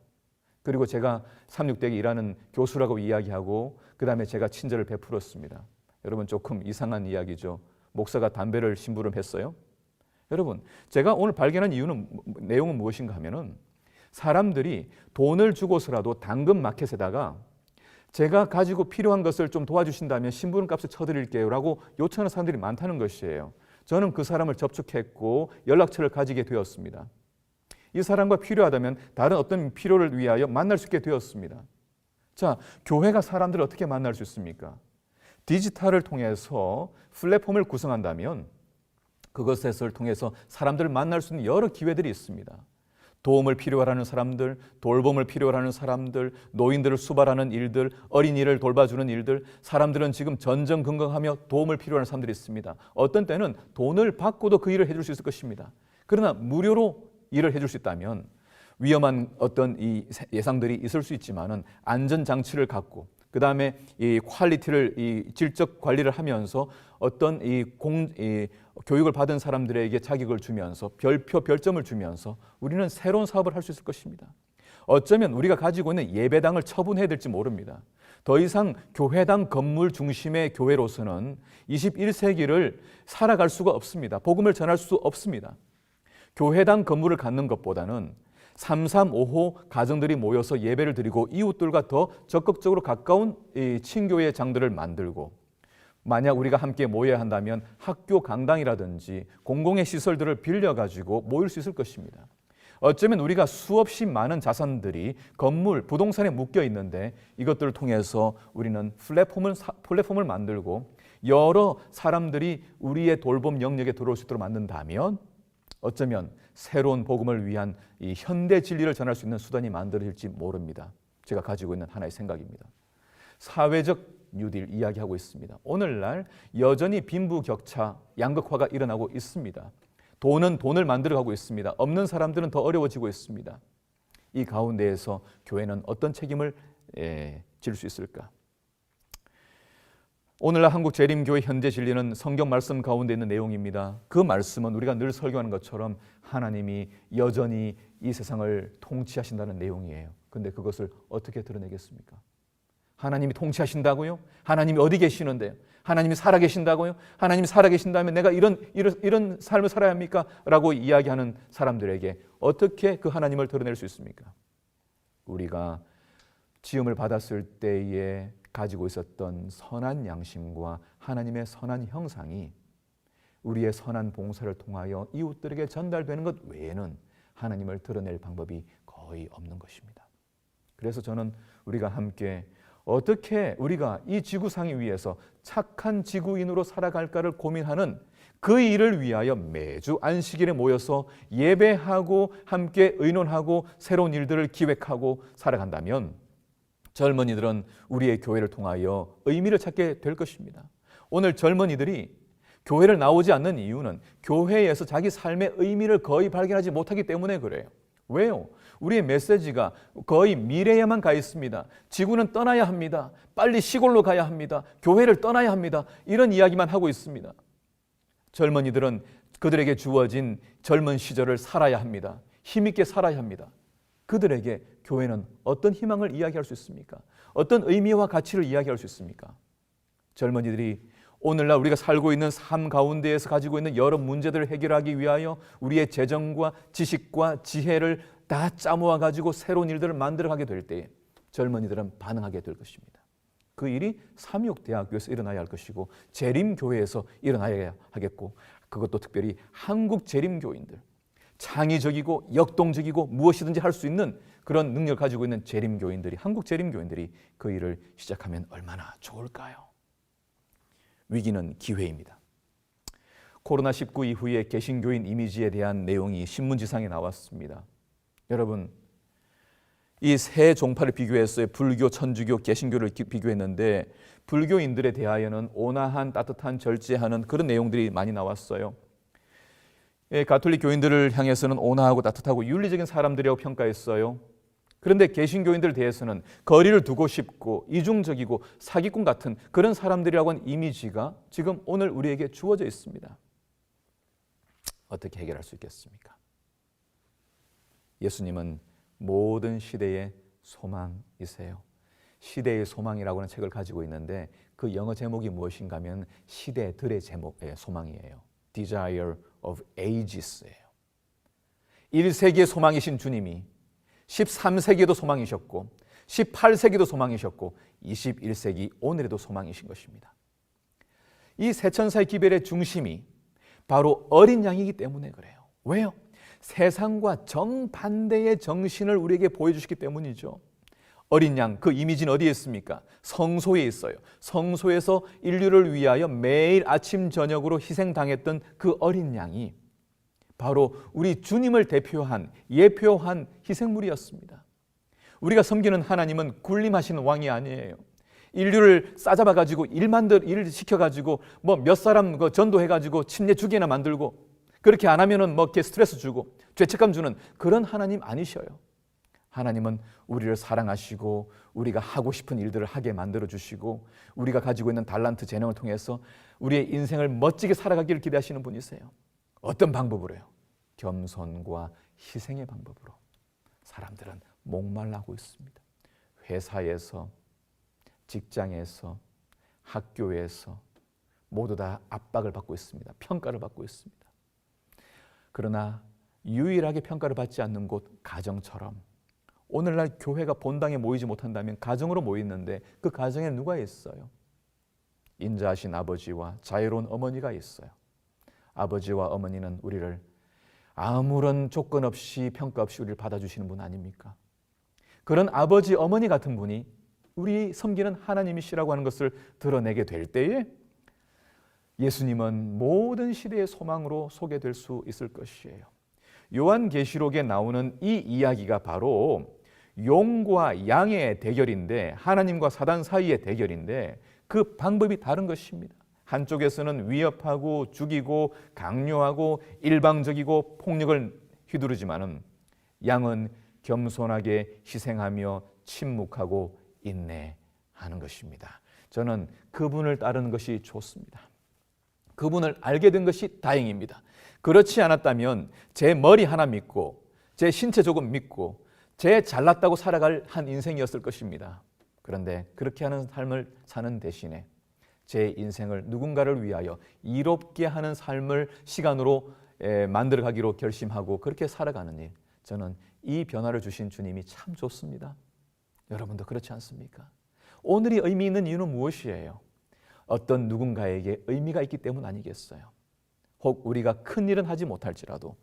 그리고 제가 369에 일하는 교수라고 이야기하고 그 다음에 제가 친절을 베풀었습니다. 여러분 조금 이상한 이야기죠. 목사가 담배를 심부름했어요? 여러분 제가 오늘 발견한 내용은 무엇인가 하면은 사람들이 돈을 주고서라도 당근 마켓에다가 제가 가지고 필요한 것을 좀 도와주신다면 심부름 값을 쳐드릴게요 라고 요청하는 사람들이 많다는 것이에요. 저는 그 사람을 접촉했고 연락처를 가지게 되었습니다. 이 사람과 필요하다면 다른 어떤 필요를 위하여 만날 수 있게 되었습니다. 자, 교회가 사람들을 어떻게 만날 수 있습니까? 디지털을 통해서 플랫폼을 구성한다면 그것을 통해서 사람들을 만날 수 있는 여러 기회들이 있습니다. 도움을 필요로 하는 사람들, 돌봄을 필요로 하는 사람들, 노인들을 수발하는 일들, 어린이를 돌봐주는 일들, 사람들은 지금 전전긍긍하며 도움을 필요로 하는 사람들이 있습니다. 어떤 때는 돈을 받고도 그 일을 해줄 수 있을 것입니다. 그러나 무료로 일을 해줄 수 있다면 위험한 어떤 이 예상들이 있을 수 있지만은 안전장치를 갖고 그 다음에 이 퀄리티를 이 질적 관리를 하면서 어떤 이 교육을 받은 사람들에게 자격을 주면서 별표 별점을 주면서 우리는 새로운 사업을 할 수 있을 것입니다. 어쩌면 우리가 가지고 있는 예배당을 처분해야 될지 모릅니다. 더 이상 교회당 건물 중심의 교회로서는 21세기를 살아갈 수가 없습니다. 복음을 전할 수 없습니다. 교회당 건물을 갖는 것보다는 335호 가정들이 모여서 예배를 드리고 이웃들과 더 적극적으로 가까운 친교의 장들을 만들고, 만약 우리가 함께 모여야 한다면 학교 강당이라든지 공공의 시설들을 빌려가지고 모일 수 있을 것입니다. 어쩌면 우리가 수없이 많은 자산들이 건물, 부동산에 묶여 있는데 이것들을 통해서 우리는 플랫폼을 만들고 여러 사람들이 우리의 돌봄 영역에 들어올 수 있도록 만든다면 어쩌면 새로운 복음을 위한 이 현대 진리를 전할 수 있는 수단이 만들어질지 모릅니다. 제가 가지고 있는 하나의 생각입니다. 사회적 뉴딜 이야기하고 있습니다. 오늘날 여전히 빈부격차, 양극화가 일어나고 있습니다. 돈은 돈을 만들어가고 있습니다. 없는 사람들은 더 어려워지고 있습니다. 이 가운데에서 교회는 어떤 책임을 질 수 있을까? 오늘날 한국 재림교회 현재 진리는 성경 말씀 가운데 있는 내용입니다. 그 말씀은 우리가 늘 설교하는 것처럼 하나님이 여전히 이 세상을 통치하신다는 내용이에요. 그런데 그것을 어떻게 드러내겠습니까? 하나님이 통치하신다고요? 하나님이 어디 계시는데요? 하나님이 살아계신다고요? 하나님이 살아계신다면 내가 이런 삶을 살아야 합니까? 라고 이야기하는 사람들에게 어떻게 그 하나님을 드러낼 수 있습니까? 우리가 지음을 받았을 때에 가지고 있었던 선한 양심과 하나님의 선한 형상이 우리의 선한 봉사를 통하여 이웃들에게 전달되는 것 외에는 하나님을 드러낼 방법이 거의 없는 것입니다. 그래서 저는 우리가 함께 어떻게 우리가 이 지구상에 위해서 착한 지구인으로 살아갈까를 고민하는 그 일을 위하여 매주 안식일에 모여서 예배하고 함께 의논하고 새로운 일들을 기획하고 살아간다면 젊은이들은 우리의 교회를 통하여 의미를 찾게 될 것입니다. 오늘 젊은이들이 교회를 나오지 않는 이유는 교회에서 자기 삶의 의미를 거의 발견하지 못하기 때문에 그래요. 왜요? 우리의 메시지가 거의 미래에만 가 있습니다. 지구는 떠나야 합니다. 빨리 시골로 가야 합니다. 교회를 떠나야 합니다. 이런 이야기만 하고 있습니다. 젊은이들은 그들에게 주어진 젊은 시절을 살아야 합니다. 힘있게 살아야 합니다. 그들에게 교회는 어떤 희망을 이야기할 수 있습니까? 어떤 의미와 가치를 이야기할 수 있습니까? 젊은이들이 오늘날 우리가 살고 있는 삶 가운데에서 가지고 있는 여러 문제들을 해결하기 위하여 우리의 재정과 지식과 지혜를 다 짜모아 가지고 새로운 일들을 만들어가게 될 때에 젊은이들은 반응하게 될 것입니다. 그 일이 삼육대학교에서 일어나야 할 것이고 재림교회에서 일어나야 하겠고, 그것도 특별히 한국 재림교인들, 창의적이고 역동적이고 무엇이든지 할 수 있는 그런 능력을 가지고 있는 재림교인들이, 한국 재림교인들이 그 일을 시작하면 얼마나 좋을까요? 위기는 기회입니다. 코로나19 이후에 개신교인 이미지에 대한 내용이 신문지상에 나왔습니다. 여러분, 이 세 종파를 비교했어요. 불교, 천주교, 개신교를 비교했는데 불교인들에 대하여는 온화한, 따뜻한, 절제하는 그런 내용들이 많이 나왔어요. 가톨릭 교인들을 향해서는 온화하고 따뜻하고 윤리적인 사람들이라고 평가했어요. 그런데 개신교인들에 대해서는 거리를 두고 싶고 이중적이고 사기꾼 같은 그런 사람들이라고 하는 이미지가 지금 오늘 우리에게 주어져 있습니다. 어떻게 해결할 수 있겠습니까? 예수님은 모든 시대의 소망이세요. 시대의 소망이라고 하는 책을 가지고 있는데 그 영어 제목이 무엇인가 하면 시대들의 소망이에요. Desire of Ages예요. 1세기의 소망이신 주님이 13세기에도 소망이셨고 18세기도 소망이셨고 21세기 오늘에도 소망이신 것입니다. 이 세천사의 기별의 중심이 바로 어린 양이기 때문에 그래요. 왜요? 세상과 정반대의 정신을 우리에게 보여주시기 때문이죠. 어린 양, 그 이미지는 어디에 있습니까? 성소에 있어요. 성소에서 인류를 위하여 매일 아침 저녁으로 희생당했던 그 어린 양이 바로 우리 주님을 대표한 예표한 희생물이었습니다. 우리가 섬기는 하나님은 군림하시는 왕이 아니에요. 인류를 싸잡아가지고 일 시켜가지고 뭐 몇 사람 전도해가지고 침례 주게나 만들고 그렇게 안 하면은 뭐 이렇게 스트레스 주고 죄책감 주는 그런 하나님 아니셔요. 하나님은 우리를 사랑하시고 우리가 하고 싶은 일들을 하게 만들어 주시고 우리가 가지고 있는 달란트 재능을 통해서 우리의 인생을 멋지게 살아가기를 기대하시는 분이세요. 어떤 방법으로요? 겸손과 희생의 방법으로. 사람들은 목말라하고 있습니다. 회사에서, 직장에서, 학교에서 모두 다 압박을 받고 있습니다. 평가를 받고 있습니다. 그러나 유일하게 평가를 받지 않는 곳 가정처럼 오늘날 교회가 본당에 모이지 못한다면 가정으로 모이는데 그 가정에 누가 있어요? 인자하신 아버지와 자유로운 어머니가 있어요. 아버지와 어머니는 우리를 아무런 조건 없이 평가 없이 우리를 받아주시는 분 아닙니까? 그런 아버지, 어머니 같은 분이 우리 섬기는 하나님이시라고 하는 것을 드러내게 될 때에 예수님은 모든 시대의 소망으로 소개될 수 있을 것이에요. 요한계시록에 나오는 이 이야기가 바로 용과 양의 대결인데 하나님과 사단 사이의 대결인데 그 방법이 다른 것입니다. 한쪽에서는 위협하고 죽이고 강요하고 일방적이고 폭력을 휘두르지만은 양은 겸손하게 희생하며 침묵하고 인내하는 것입니다. 저는 그분을 따르는 것이 좋습니다. 그분을 알게 된 것이 다행입니다. 그렇지 않았다면 제 머리 하나 믿고 제 신체 조금 믿고 제 잘났다고 살아갈 한 인생이었을 것입니다. 그런데 그렇게 하는 삶을 사는 대신에 제 인생을 누군가를 위하여 이롭게 하는 삶을 시간으로 만들어가기로 결심하고 그렇게 살아가는 일, 저는 이 변화를 주신 주님이 참 좋습니다. 여러분도 그렇지 않습니까? 오늘이 의미 있는 이유는 무엇이에요? 어떤 누군가에게 의미가 있기 때문 아니겠어요? 혹 우리가 큰 일은 하지 못할지라도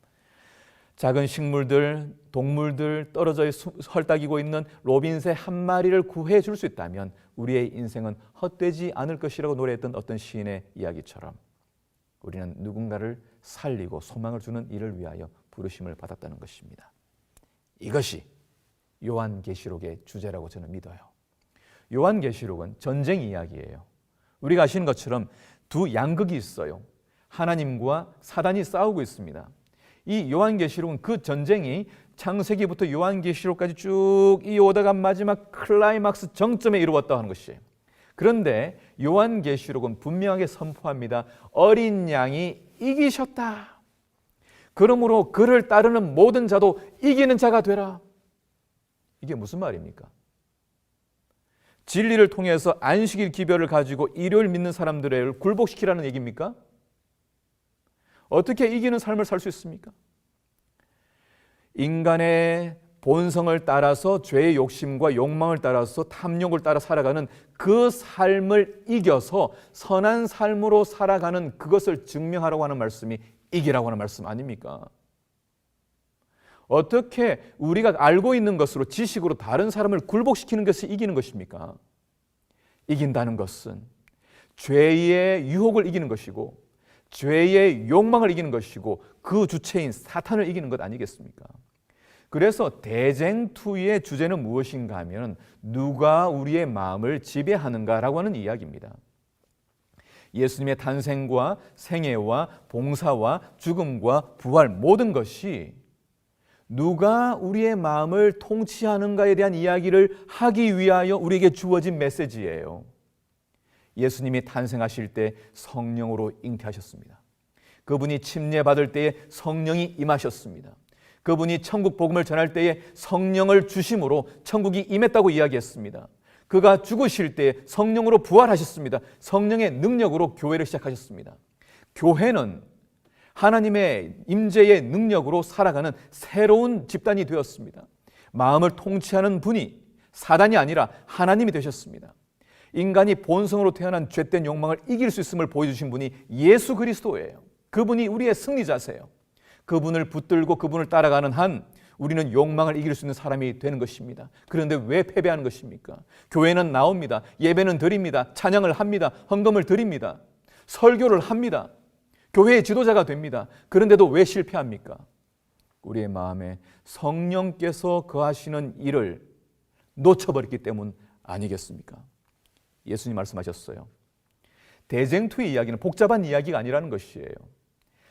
작은 식물들, 동물들, 떨어져 헐떡이고 있는 로빈새 한 마리를 구해 줄 수 있다면 우리의 인생은 헛되지 않을 것이라고 노래했던 어떤 시인의 이야기처럼 우리는 누군가를 살리고 소망을 주는 일을 위하여 부르심을 받았다는 것입니다. 이것이 요한계시록의 주제라고 저는 믿어요. 요한계시록은 전쟁 이야기예요. 우리가 아시는 것처럼 두 양극이 있어요. 하나님과 사단이 싸우고 있습니다. 이 요한계시록은 그 전쟁이 창세기부터 요한계시록까지 쭉 이어오다가 마지막 클라이막스 정점에 이루었다 하는 것이에요. 그런데 요한계시록은 분명하게 선포합니다. 어린 양이 이기셨다. 그러므로 그를 따르는 모든 자도 이기는 자가 되라. 이게 무슨 말입니까? 진리를 통해서 안식일 기별을 가지고 일요일 믿는 사람들을 굴복시키라는 얘기입니까? 어떻게 이기는 삶을 살 수 있습니까? 인간의 본성을 따라서 죄의 욕심과 욕망을 따라서 탐욕을 따라 살아가는 그 삶을 이겨서 선한 삶으로 살아가는 그것을 증명하라고 하는 말씀이 이기라고 하는 말씀 아닙니까? 어떻게 우리가 알고 있는 것으로 지식으로 다른 사람을 굴복시키는 것이 이기는 것입니까? 이긴다는 것은 죄의 유혹을 이기는 것이고 죄의 욕망을 이기는 것이고 그 주체인 사탄을 이기는 것 아니겠습니까? 그래서 대쟁투의 주제는 무엇인가 하면 누가 우리의 마음을 지배하는가라고 하는 이야기입니다. 예수님의 탄생과 생애와 봉사와 죽음과 부활 모든 것이 누가 우리의 마음을 통치하는가에 대한 이야기를 하기 위하여 우리에게 주어진 메시지예요. 예수님이 탄생하실 때 성령으로 잉태하셨습니다. 그분이 침례받을 때에 성령이 임하셨습니다. 그분이 천국 복음을 전할 때에 성령을 주심으로 천국이 임했다고 이야기했습니다. 그가 죽으실 때 성령으로 부활하셨습니다. 성령의 능력으로 교회를 시작하셨습니다. 교회는 하나님의 임재의 능력으로 살아가는 새로운 집단이 되었습니다. 마음을 통치하는 분이 사단이 아니라 하나님이 되셨습니다. 인간이 본성으로 태어난 죄된 욕망을 이길 수 있음을 보여주신 분이 예수 그리스도예요. 그분이 우리의 승리자세요. 그분을 붙들고 그분을 따라가는 한 우리는 욕망을 이길 수 있는 사람이 되는 것입니다. 그런데 왜 패배하는 것입니까? 교회는 나옵니다. 예배는 드립니다. 찬양을 합니다. 헌금을 드립니다. 설교를 합니다. 교회의 지도자가 됩니다. 그런데도 왜 실패합니까? 우리의 마음에 성령께서 거하시는 일을 놓쳐버렸기 때문 아니겠습니까? 예수님 말씀하셨어요. 대쟁투의 이야기는 복잡한 이야기가 아니라는 것이에요.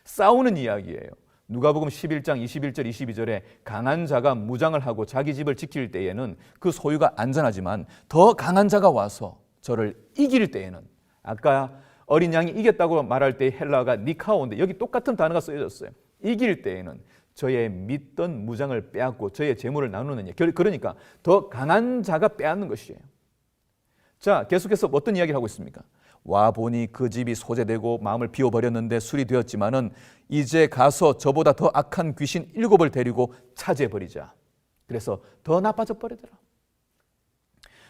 싸우는 이야기예요. 누가복음 11장 21절 22절에 강한 자가 무장을 하고 자기 집을 지킬 때에는 그 소유가 안전하지만 더 강한 자가 와서 저를 이길 때에는, 아까 어린 양이 이겼다고 말할 때 헬라어가 니카오인데 여기 똑같은 단어가 쓰여졌어요. 이길 때에는 저의 믿던 무장을 빼앗고 저의 재물을 나누느냐. 그러니까 더 강한 자가 빼앗는 것이에요. 자, 계속해서 어떤 이야기를 하고 있습니까? 와 보니 그 집이 소재되고 마음을 비워버렸는데 술이 되었지만은 이제 가서 저보다 더 악한 귀신 7을 데리고 차지해버리자. 그래서 더 나빠져 버리더라.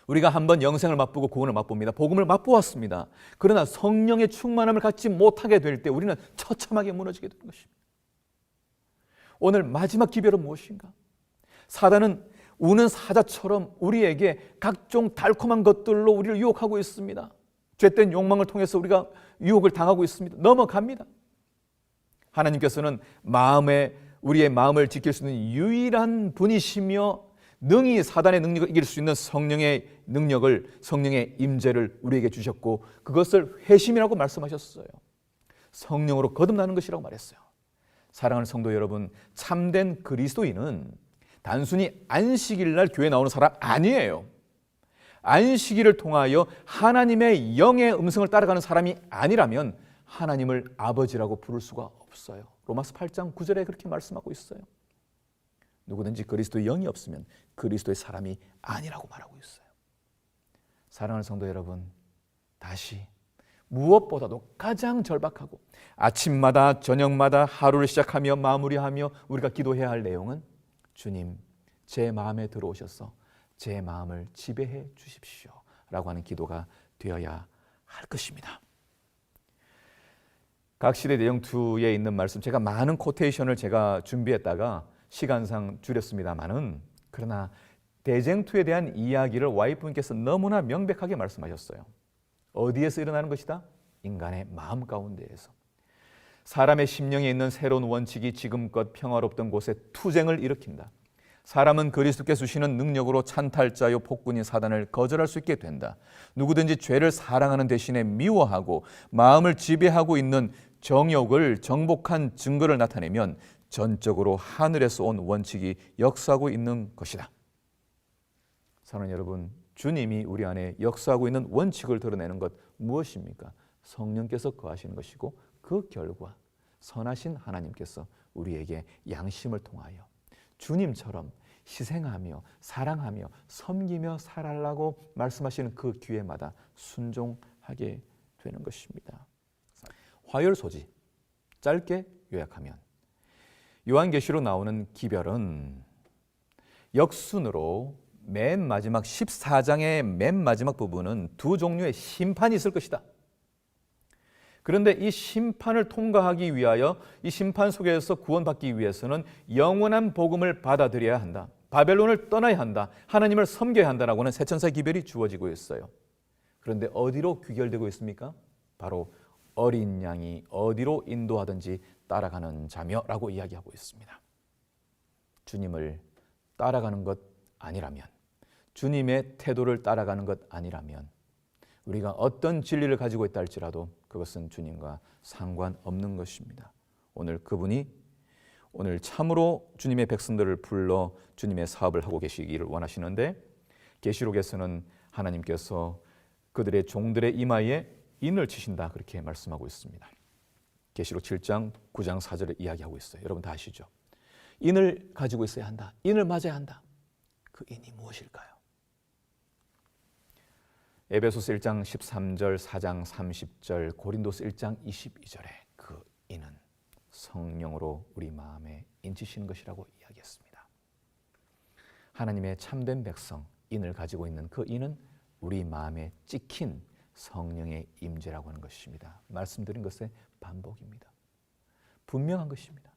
우리가 한번 영생을 맛보고 구원을 맛봅니다. 복음을 맛보았습니다. 그러나 성령의 충만함을 갖지 못하게 될 때 우리는 처참하게 무너지게 되는 것입니다. 오늘 마지막 기별은 무엇인가? 사단은 우는 사자처럼 우리에게 각종 달콤한 것들로 우리를 유혹하고 있습니다. 죄된 용망을 통해서 우리가 유혹을 당하고 있습니다. 넘어갑니다. 하나님께서는 우리의 마음을 지킬 수 있는 유일한 분이시며 능히 사단의 능력을 이길 수 있는 성령의 능력을, 성령의 임재를 우리에게 주셨고 그것을 회심이라고 말씀하셨어요. 성령으로 거듭나는 것이라고 말했어요. 사랑하는 성도 여러분, 참된 그리스도인은 단순히 안식일 날 교회 나오는 사람 아니에요. 안식일을 통하여 하나님의 영의 음성을 따라가는 사람이 아니라면 하나님을 아버지라고 부를 수가 없어요. 로마서 8장 9절에 그렇게 말씀하고 있어요. 누구든지 그리스도의 영이 없으면 그리스도의 사람이 아니라고 말하고 있어요. 사랑하는 성도 여러분, 다시 무엇보다도 가장 절박하고 아침마다 저녁마다 하루를 시작하며 마무리하며 우리가 기도해야 할 내용은 주님, 제 마음에 들어오셔서 제 마음을 지배해 주십시오 라고 하는 기도가 되어야 할 것입니다. 각 시대 내용투에 있는 말씀, 제가 많은 코테이션을 제가 준비했다가 시간상 줄였습니다만은, 그러나 대쟁투에 대한 이야기를 와이프님께서 너무나 명백하게 말씀하셨어요. 어디에서 일어나는 것이다? 인간의 마음 가운데에서. 사람의 심령에 있는 새로운 원칙이 지금껏 평화롭던 곳에 투쟁을 일으킨다. 사람은 그리스도께서 주시는 능력으로 찬탈자요 폭군인 사단을 거절할 수 있게 된다. 누구든지 죄를 사랑하는 대신에 미워하고 마음을 지배하고 있는 정욕을 정복한 증거를 나타내면 전적으로 하늘에서 온 원칙이 역사하고 있는 것이다. 사랑하는 여러분, 주님이 우리 안에 역사하고 있는 원칙을 드러내는 것 무엇입니까? 성령께서 거하시는 것이고 그 결과 선하신 하나님께서 우리에게 양심을 통하여 주님처럼 희생하며 사랑하며 섬기며 살아가려고 말씀하시는 그 기회마다 순종하게 되는 것입니다. 화열소지, 짧게 요약하면 요한계시록 나오는 기별은 역순으로 맨 마지막 14장의 맨 마지막 부분은 두 종류의 심판이 있을 것이다. 그런데 이 심판을 통과하기 위하여, 이 심판 속에서 구원받기 위해서는 영원한 복음을 받아들여야 한다. 바벨론을 떠나야 한다. 하나님을 섬겨야 한다라고 하는 세천사 기별이 주어지고 있어요. 그런데 어디로 귀결되고 있습니까? 바로 어린 양이 어디로 인도하든지 따라가는 자며라고 이야기하고 있습니다. 주님을 따라가는 것 아니라면, 주님의 태도를 따라가는 것 아니라면 우리가 어떤 진리를 가지고 있다 할지라도 그것은 주님과 상관없는 것입니다. 오늘 그분이 오늘 참으로 주님의 백성들을 불러 주님의 사업을 하고 계시기를 원하시는데, 계시록에서는 하나님께서 그들의 종들의 이마에 인을 치신다 그렇게 말씀하고 있습니다. 계시록 7장 9장 4절에 이야기하고 있어요. 여러분 다 아시죠? 인을 가지고 있어야 한다. 인을 맞아야 한다. 그 인이 무엇일까요? 에베소서 1장 13절, 4장 30절, 고린도서 1장 22절에 그 인은 성령으로 우리 마음에 인치시는 것이라고 이야기했습니다. 하나님의 참된 백성, 인을 가지고 있는 그 인은 우리 마음에 찍힌 성령의 임재라고 하는 것입니다. 말씀드린 것의 반복입니다. 분명한 것입니다.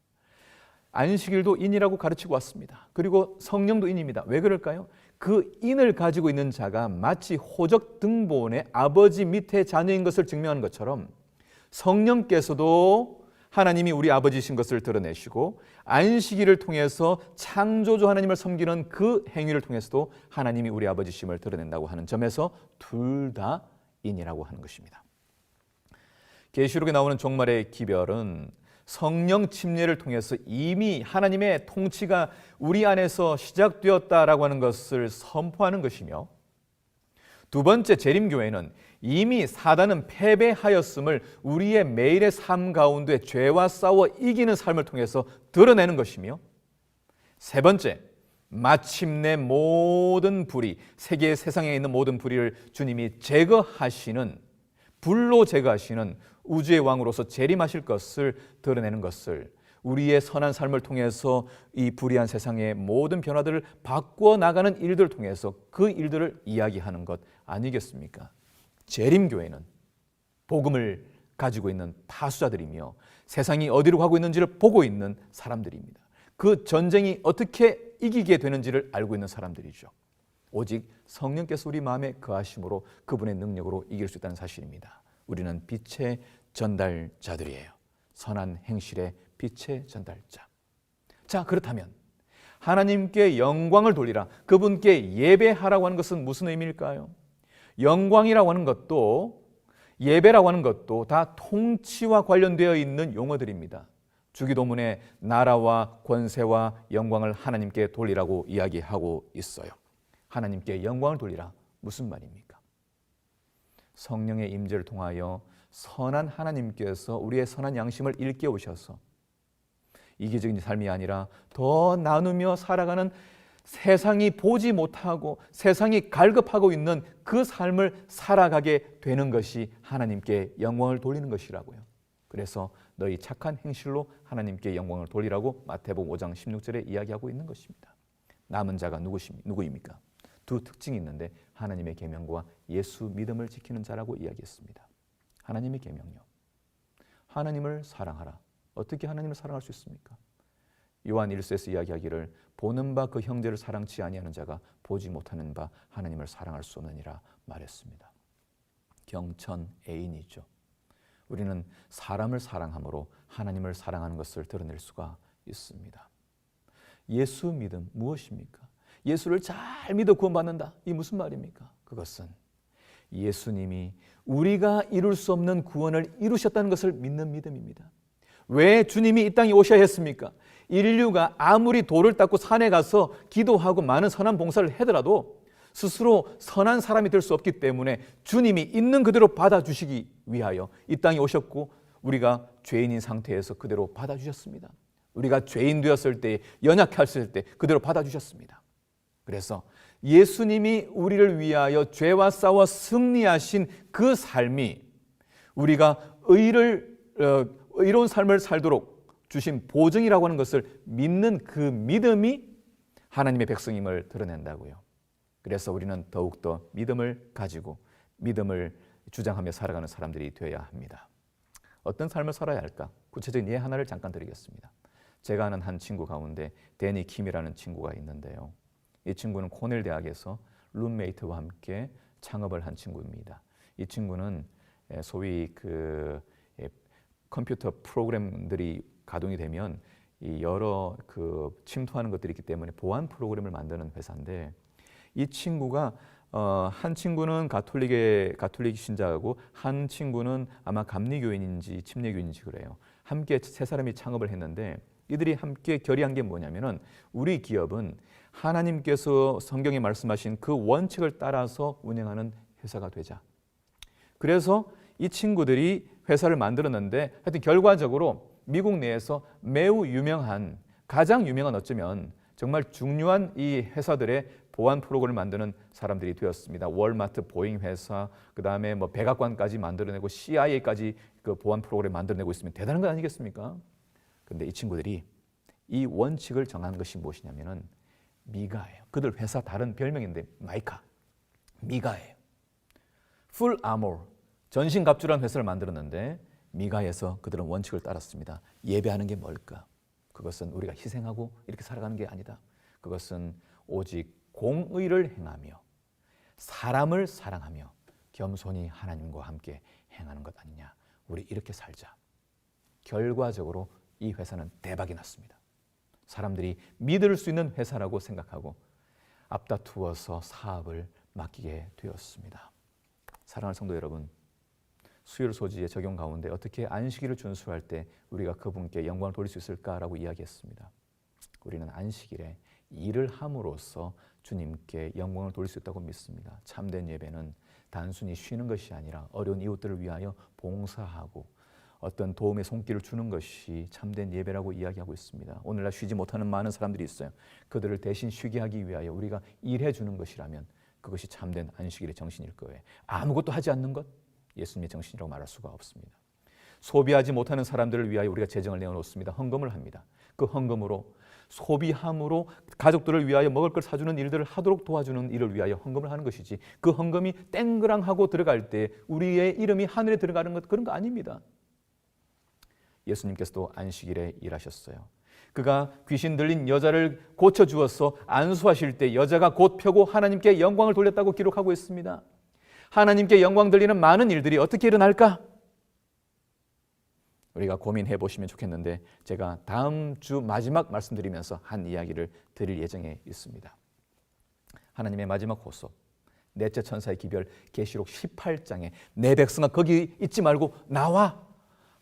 안식일도 인이라고 가르치고 왔습니다. 그리고 성령도 인입니다. 왜 그럴까요? 그 인을 가지고 있는 자가 마치 호적 등본의 아버지 밑에 자녀인 것을 증명하는 것처럼 성령께서도 하나님이 우리 아버지이신 것을 드러내시고 안식일을 통해서 창조주 하나님을 섬기는 그 행위를 통해서도 하나님이 우리 아버지심을 드러낸다고 하는 점에서 둘 다 인이라고 하는 것입니다. 계시록에 나오는 종말의 기별은 성령 침례를 통해서 이미 하나님의 통치가 우리 안에서 시작되었다라고 하는 것을 선포하는 것이며, 두 번째 재림교회는 이미 사단은 패배하였음을 우리의 매일의 삶 가운데 죄와 싸워 이기는 삶을 통해서 드러내는 것이며, 세 번째, 마침내 모든 불의, 세상에 있는 모든 불의를 주님이 제거하시는, 불로 제거하시는 우주의 왕으로서 재림하실 것을 드러내는 것을, 우리의 선한 삶을 통해서 이 불의한 세상의 모든 변화들을 바꾸어 나가는 일들을 통해서 그 일들을 이야기하는 것 아니겠습니까? 재림교회는 복음을 가지고 있는 파수자들이며 세상이 어디로 가고 있는지를 보고 있는 사람들입니다. 그 전쟁이 어떻게 이기게 되는지를 알고 있는 사람들이죠. 오직 성령께서 우리 마음에 거하심으로 그분의 능력으로 이길 수 있다는 사실입니다. 우리는 빛의 전달자들이에요. 선한 행실의 빛의 전달자. 자, 그렇다면 하나님께 영광을 돌리라, 그분께 예배하라고 하는 것은 무슨 의미일까요? 영광이라고 하는 것도 예배라고 하는 것도 다 통치와 관련되어 있는 용어들입니다. 주기도문에 나라와 권세와 영광을 하나님께 돌리라고 이야기하고 있어요. 하나님께 영광을 돌리라, 무슨 말입니까? 성령의 임재를 통하여 선한 하나님께서 우리의 선한 양심을 일깨우셔서 이기적인 삶이 아니라 더 나누며 살아가는, 세상이 보지 못하고 세상이 갈급하고 있는 그 삶을 살아가게 되는 것이 하나님께 영광을 돌리는 것이라고요. 그래서 너희 착한 행실로 하나님께 영광을 돌리라고 마태복음 5장 16절에 이야기하고 있는 것입니다. 남은 자가 누구입니까? 두 특징이 있는데 하나님의 계명과 예수 믿음을 지키는 자라고 이야기했습니다. 하나님의 계명요, 하나님을 사랑하라. 어떻게 하나님을 사랑할 수 있습니까? 요한 1서에서 이야기하기를 보는 바 그 형제를 사랑치 아니하는 자가 보지 못하는 바 하나님을 사랑할 수 없느니라 말했습니다. 경천 애인이죠. 우리는 사람을 사랑함으로 하나님을 사랑하는 것을 드러낼 수가 있습니다. 예수 믿음 무엇입니까? 예수를 잘 믿어 구원받는다. 이게 무슨 말입니까? 그것은 예수님이 우리가 이룰 수 없는 구원을 이루셨다는 것을 믿는 믿음입니다. 왜 주님이 이 땅에 오셔야 했습니까? 인류가 아무리 돌을 닦고 산에 가서 기도하고 많은 선한 봉사를 하더라도 스스로 선한 사람이 될 수 없기 때문에 주님이 있는 그대로 받아주시기 위하여 이 땅에 오셨고, 우리가 죄인인 상태에서 그대로 받아주셨습니다. 우리가 죄인 되었을 때, 연약했을 때 그대로 받아주셨습니다. 그래서 예수님이 우리를 위하여 죄와 싸워 승리하신 그 삶이 우리가 의로운 삶을 살도록 주신 보증이라고 하는 것을 믿는 그 믿음이 하나님의 백성임을 드러낸다고요. 그래서 우리는 더욱더 믿음을 가지고 믿음을 주장하며 살아가는 사람들이 되어야 합니다. 어떤 삶을 살아야 할까? 구체적인 예 하나를 잠깐 드리겠습니다. 제가 아는 한 친구 가운데 데니 킴이라는 친구가 있는데요. 이 친구는 코넬 대학에서 룸메이트와 함께 창업을 한 친구입니다. 이 친구는 소위 컴퓨터 프로그램들이 가동이 되면 여러 침투하는 것들이 있기 때문에 보안 프로그램을 만드는 회사인데, 이 친구가 한 친구는 가톨릭 신자고 한 친구는 아마 감리교인인지 침례교인인지 그래요. 함께 세 사람이 창업을 했는데, 이들이 함께 결의한 게 뭐냐면은 우리 기업은 하나님께서 성경에 말씀하신 그 원칙을 따라서 운영하는 회사가 되자. 그래서 이 친구들이 회사를 만들었는데, 하여튼 결과적으로 미국 내에서 매우 유명한, 가장 유명한, 어쩌면 정말 중요한 이 회사들의 보안 프로그램을 만드는 사람들이 되었습니다. 월마트, 보잉 회사, 그 다음에 백악관까지 만들어내고 CIA까지 그 보안 프로그램 만들어내고 있으면 대단한 거 아니겠습니까? 그런데 이 친구들이 이 원칙을 정한 것이 무엇이냐면은 미가예요. 그들 회사 다른 별명인데 마이카, 미가예요. 풀 아머, 전신갑주라는 회사를 만들었는데 미가에서 그들은 원칙을 따랐습니다. 예배하는 게 뭘까? 그것은 우리가 희생하고 이렇게 살아가는 게 아니다. 그것은 오직 공의를 행하며 사람을 사랑하며 겸손히 하나님과 함께 행하는 것 아니냐. 우리 이렇게 살자. 결과적으로 이 회사는 대박이 났습니다. 사람들이 믿을 수 있는 회사라고 생각하고 앞다투어서 사업을 맡기게 되었습니다. 사랑하는 성도 여러분, 수요일 소지의 적용 가운데 어떻게 안식일을 준수할 때 우리가 그분께 영광을 돌릴 수 있을까라고 이야기했습니다. 우리는 안식일에 일을 함으로써 주님께 영광을 돌릴 수 있다고 믿습니다. 참된 예배는 단순히 쉬는 것이 아니라 어려운 이웃들을 위하여 봉사하고 어떤 도움의 손길을 주는 것이 참된 예배라고 이야기하고 있습니다. 오늘날 쉬지 못하는 많은 사람들이 있어요. 그들을 대신 쉬게 하기 위하여 우리가 일해 주는 것이라면 그것이 참된 안식일의 정신일 거예요. 아무것도 하지 않는 것, 예수님의 정신이라고 말할 수가 없습니다. 소비하지 못하는 사람들을 위하여 우리가 재정을 내어놓습니다. 헌금을 합니다. 그 헌금으로 소비함으로 가족들을 위하여 먹을 걸 사주는 일들을 하도록 도와주는 일을 위하여 헌금을 하는 것이지, 그 헌금이 땡그랑하고 들어갈 때 우리의 이름이 하늘에 들어가는 것, 그런 거 아닙니다. 예수님께서도 안식일에 일하셨어요. 그가 귀신 들린 여자를 고쳐주어서 안수하실 때 여자가 곧 펴고 하나님께 영광을 돌렸다고 기록하고 있습니다. 하나님께 영광 돌리는 많은 일들이 어떻게 일어날까? 우리가 고민해 보시면 좋겠는데, 제가 다음 주 마지막 말씀드리면서 한 이야기를 드릴 예정에 있습니다. 하나님의 마지막 호소, 넷째 천사의 기별, 계시록 18장에 내 백성아 거기 있지 말고 나와,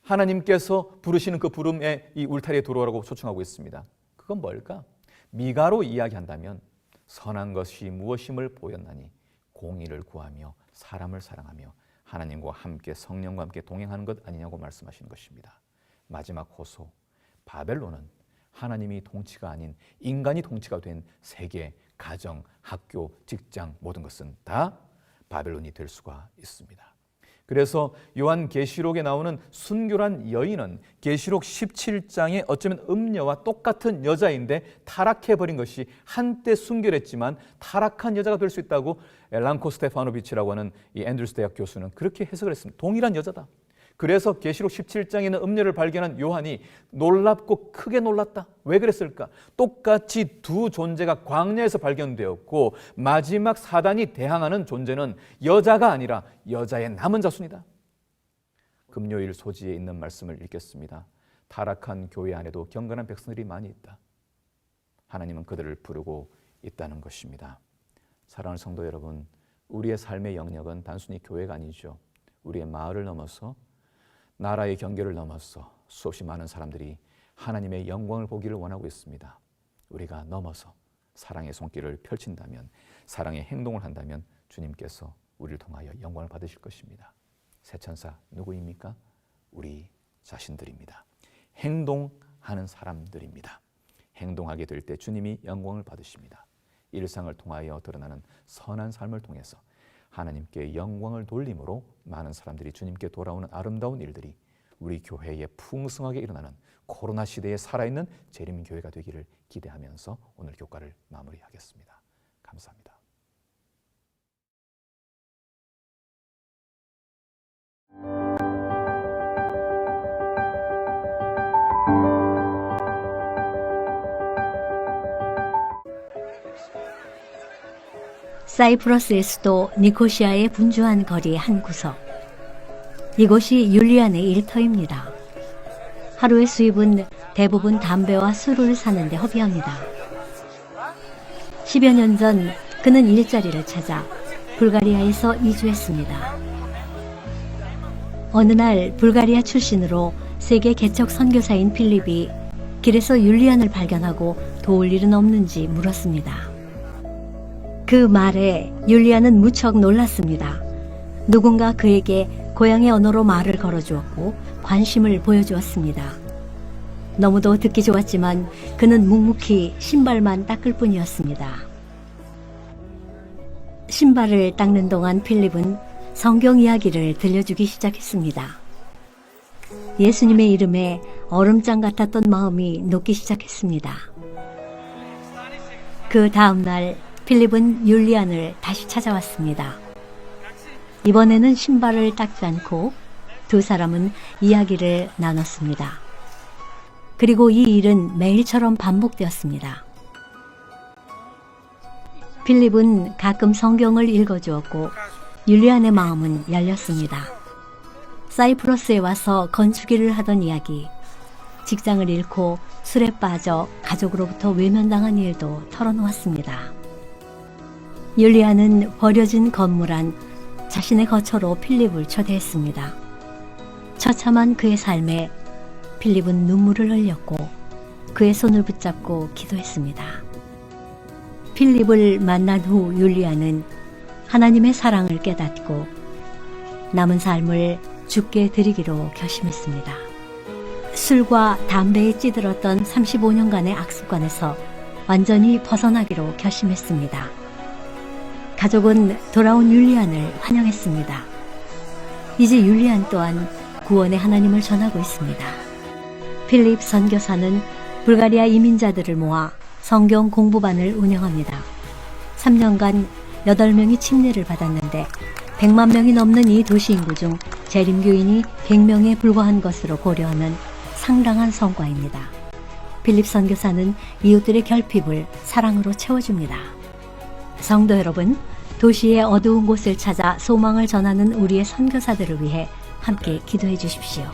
하나님께서 부르시는 그 부름에 이 울타리에 들어오라고 초청하고 있습니다. 그건 뭘까? 미가로 이야기한다면 선한 것이 무엇임을 보였나니 공의를 구하며 사람을 사랑하며 하나님과 함께 성령과 함께 동행하는 것 아니냐고 말씀하시는 것입니다. 마지막 호소, 바벨론은 하나님이 통치가 아닌 인간이 통치가 된 세계, 가정, 학교, 직장, 모든 것은 다 바벨론이 될 수가 있습니다. 그래서 요한계시록에 나오는 순교란 여인은 계시록 17장에 어쩌면 음녀와 똑같은 여자인데 타락해버린 것이, 한때 순결했지만 타락한 여자가 될 수 있다고 랑코 스테파노비치라고 하는 이 앤드루스 대학 교수는 그렇게 해석을 했습니다. 동일한 여자다. 그래서 계시록 17장에 있는 음녀를 발견한 요한이 놀랍고 크게 놀랐다. 왜 그랬을까? 똑같이 두 존재가 광야에서 발견되었고 마지막 사단이 대항하는 존재는 여자가 아니라 여자의 남은 자손이다. 금요일 소지에 있는 말씀을 읽겠습니다. 타락한 교회 안에도 경건한 백성들이 많이 있다. 하나님은 그들을 부르고 있다는 것입니다. 사랑하는 성도 여러분, 우리의 삶의 영역은 단순히 교회가 아니죠. 우리의 마을을 넘어서, 나라의 경계를 넘어서 수없이 많은 사람들이 하나님의 영광을 보기를 원하고 있습니다. 우리가 넘어서 사랑의 손길을 펼친다면, 사랑의 행동을 한다면 주님께서 우리를 통하여 영광을 받으실 것입니다. 새 천사 누구입니까? 우리 자신들입니다. 행동하는 사람들입니다. 행동하게 될 때 주님이 영광을 받으십니다. 일상을 통하여 드러나는 선한 삶을 통해서 하나님께 영광을 돌림으로 많은 사람들이 주님께 돌아오는 아름다운 일들이 우리 교회에 풍성하게 일어나는 코로나 시대에 살아있는 재림교회가 되기를 기대하면서 오늘 교과를 마무리하겠습니다. 감사합니다. 사이프러스의 수도 니코시아의 분주한 거리 한 구석. 이곳이 율리안의 일터입니다. 하루의 수입은 대부분 담배와 술을 사는 데 허비합니다. 10여 년 전 그는 일자리를 찾아 불가리아에서 이주했습니다. 어느 날 불가리아 출신으로 세계 개척 선교사인 필립이 길에서 율리안을 발견하고 도울 일은 없는지 물었습니다. 그 말에 율리안은 무척 놀랐습니다. 누군가 그에게 고향의 언어로 말을 걸어주었고 관심을 보여주었습니다. 너무도 듣기 좋았지만 그는 묵묵히 신발만 닦을 뿐이었습니다. 신발을 닦는 동안 필립은 성경 이야기를 들려주기 시작했습니다. 예수님의 이름에 얼음장 같았던 마음이 녹기 시작했습니다. 그 다음 날 필립은 율리안을 다시 찾아왔습니다. 이번에는 신발을 닦지 않고 두 사람은 이야기를 나눴습니다. 그리고 이 일은 매일처럼 반복되었습니다. 필립은 가끔 성경을 읽어주었고 율리안의 마음은 열렸습니다. 사이프러스에 와서 건축일을 하던 이야기, 직장을 잃고 술에 빠져 가족으로부터 외면당한 일도 털어놓았습니다. 율리안은 버려진 건물 안 자신의 거처로 필립을 초대했습니다. 처참한 그의 삶에 필립은 눈물을 흘렸고 그의 손을 붙잡고 기도했습니다. 필립을 만난 후 율리안은 하나님의 사랑을 깨닫고 남은 삶을 주께 드리기로 결심했습니다. 술과 담배에 찌들었던 35년간의 악습관에서 완전히 벗어나기로 결심했습니다. 가족은 돌아온 율리안을 환영했습니다. 이제 율리안 또한 구원의 하나님을 전하고 있습니다. 필립 선교사는 불가리아 이민자들을 모아 성경 공부반을 운영합니다. 3년간 8명이 침례를 받았는데 100만 명이 넘는 이 도시 인구 중 재림교인이 100명에 불과한 것으로 고려하면 상당한 성과입니다. 필립 선교사는 이웃들의 결핍을 사랑으로 채워줍니다. 성도 여러분, 도시의 어두운 곳을 찾아 소망을 전하는 우리의 선교사들을 위해 함께 기도해 주십시오.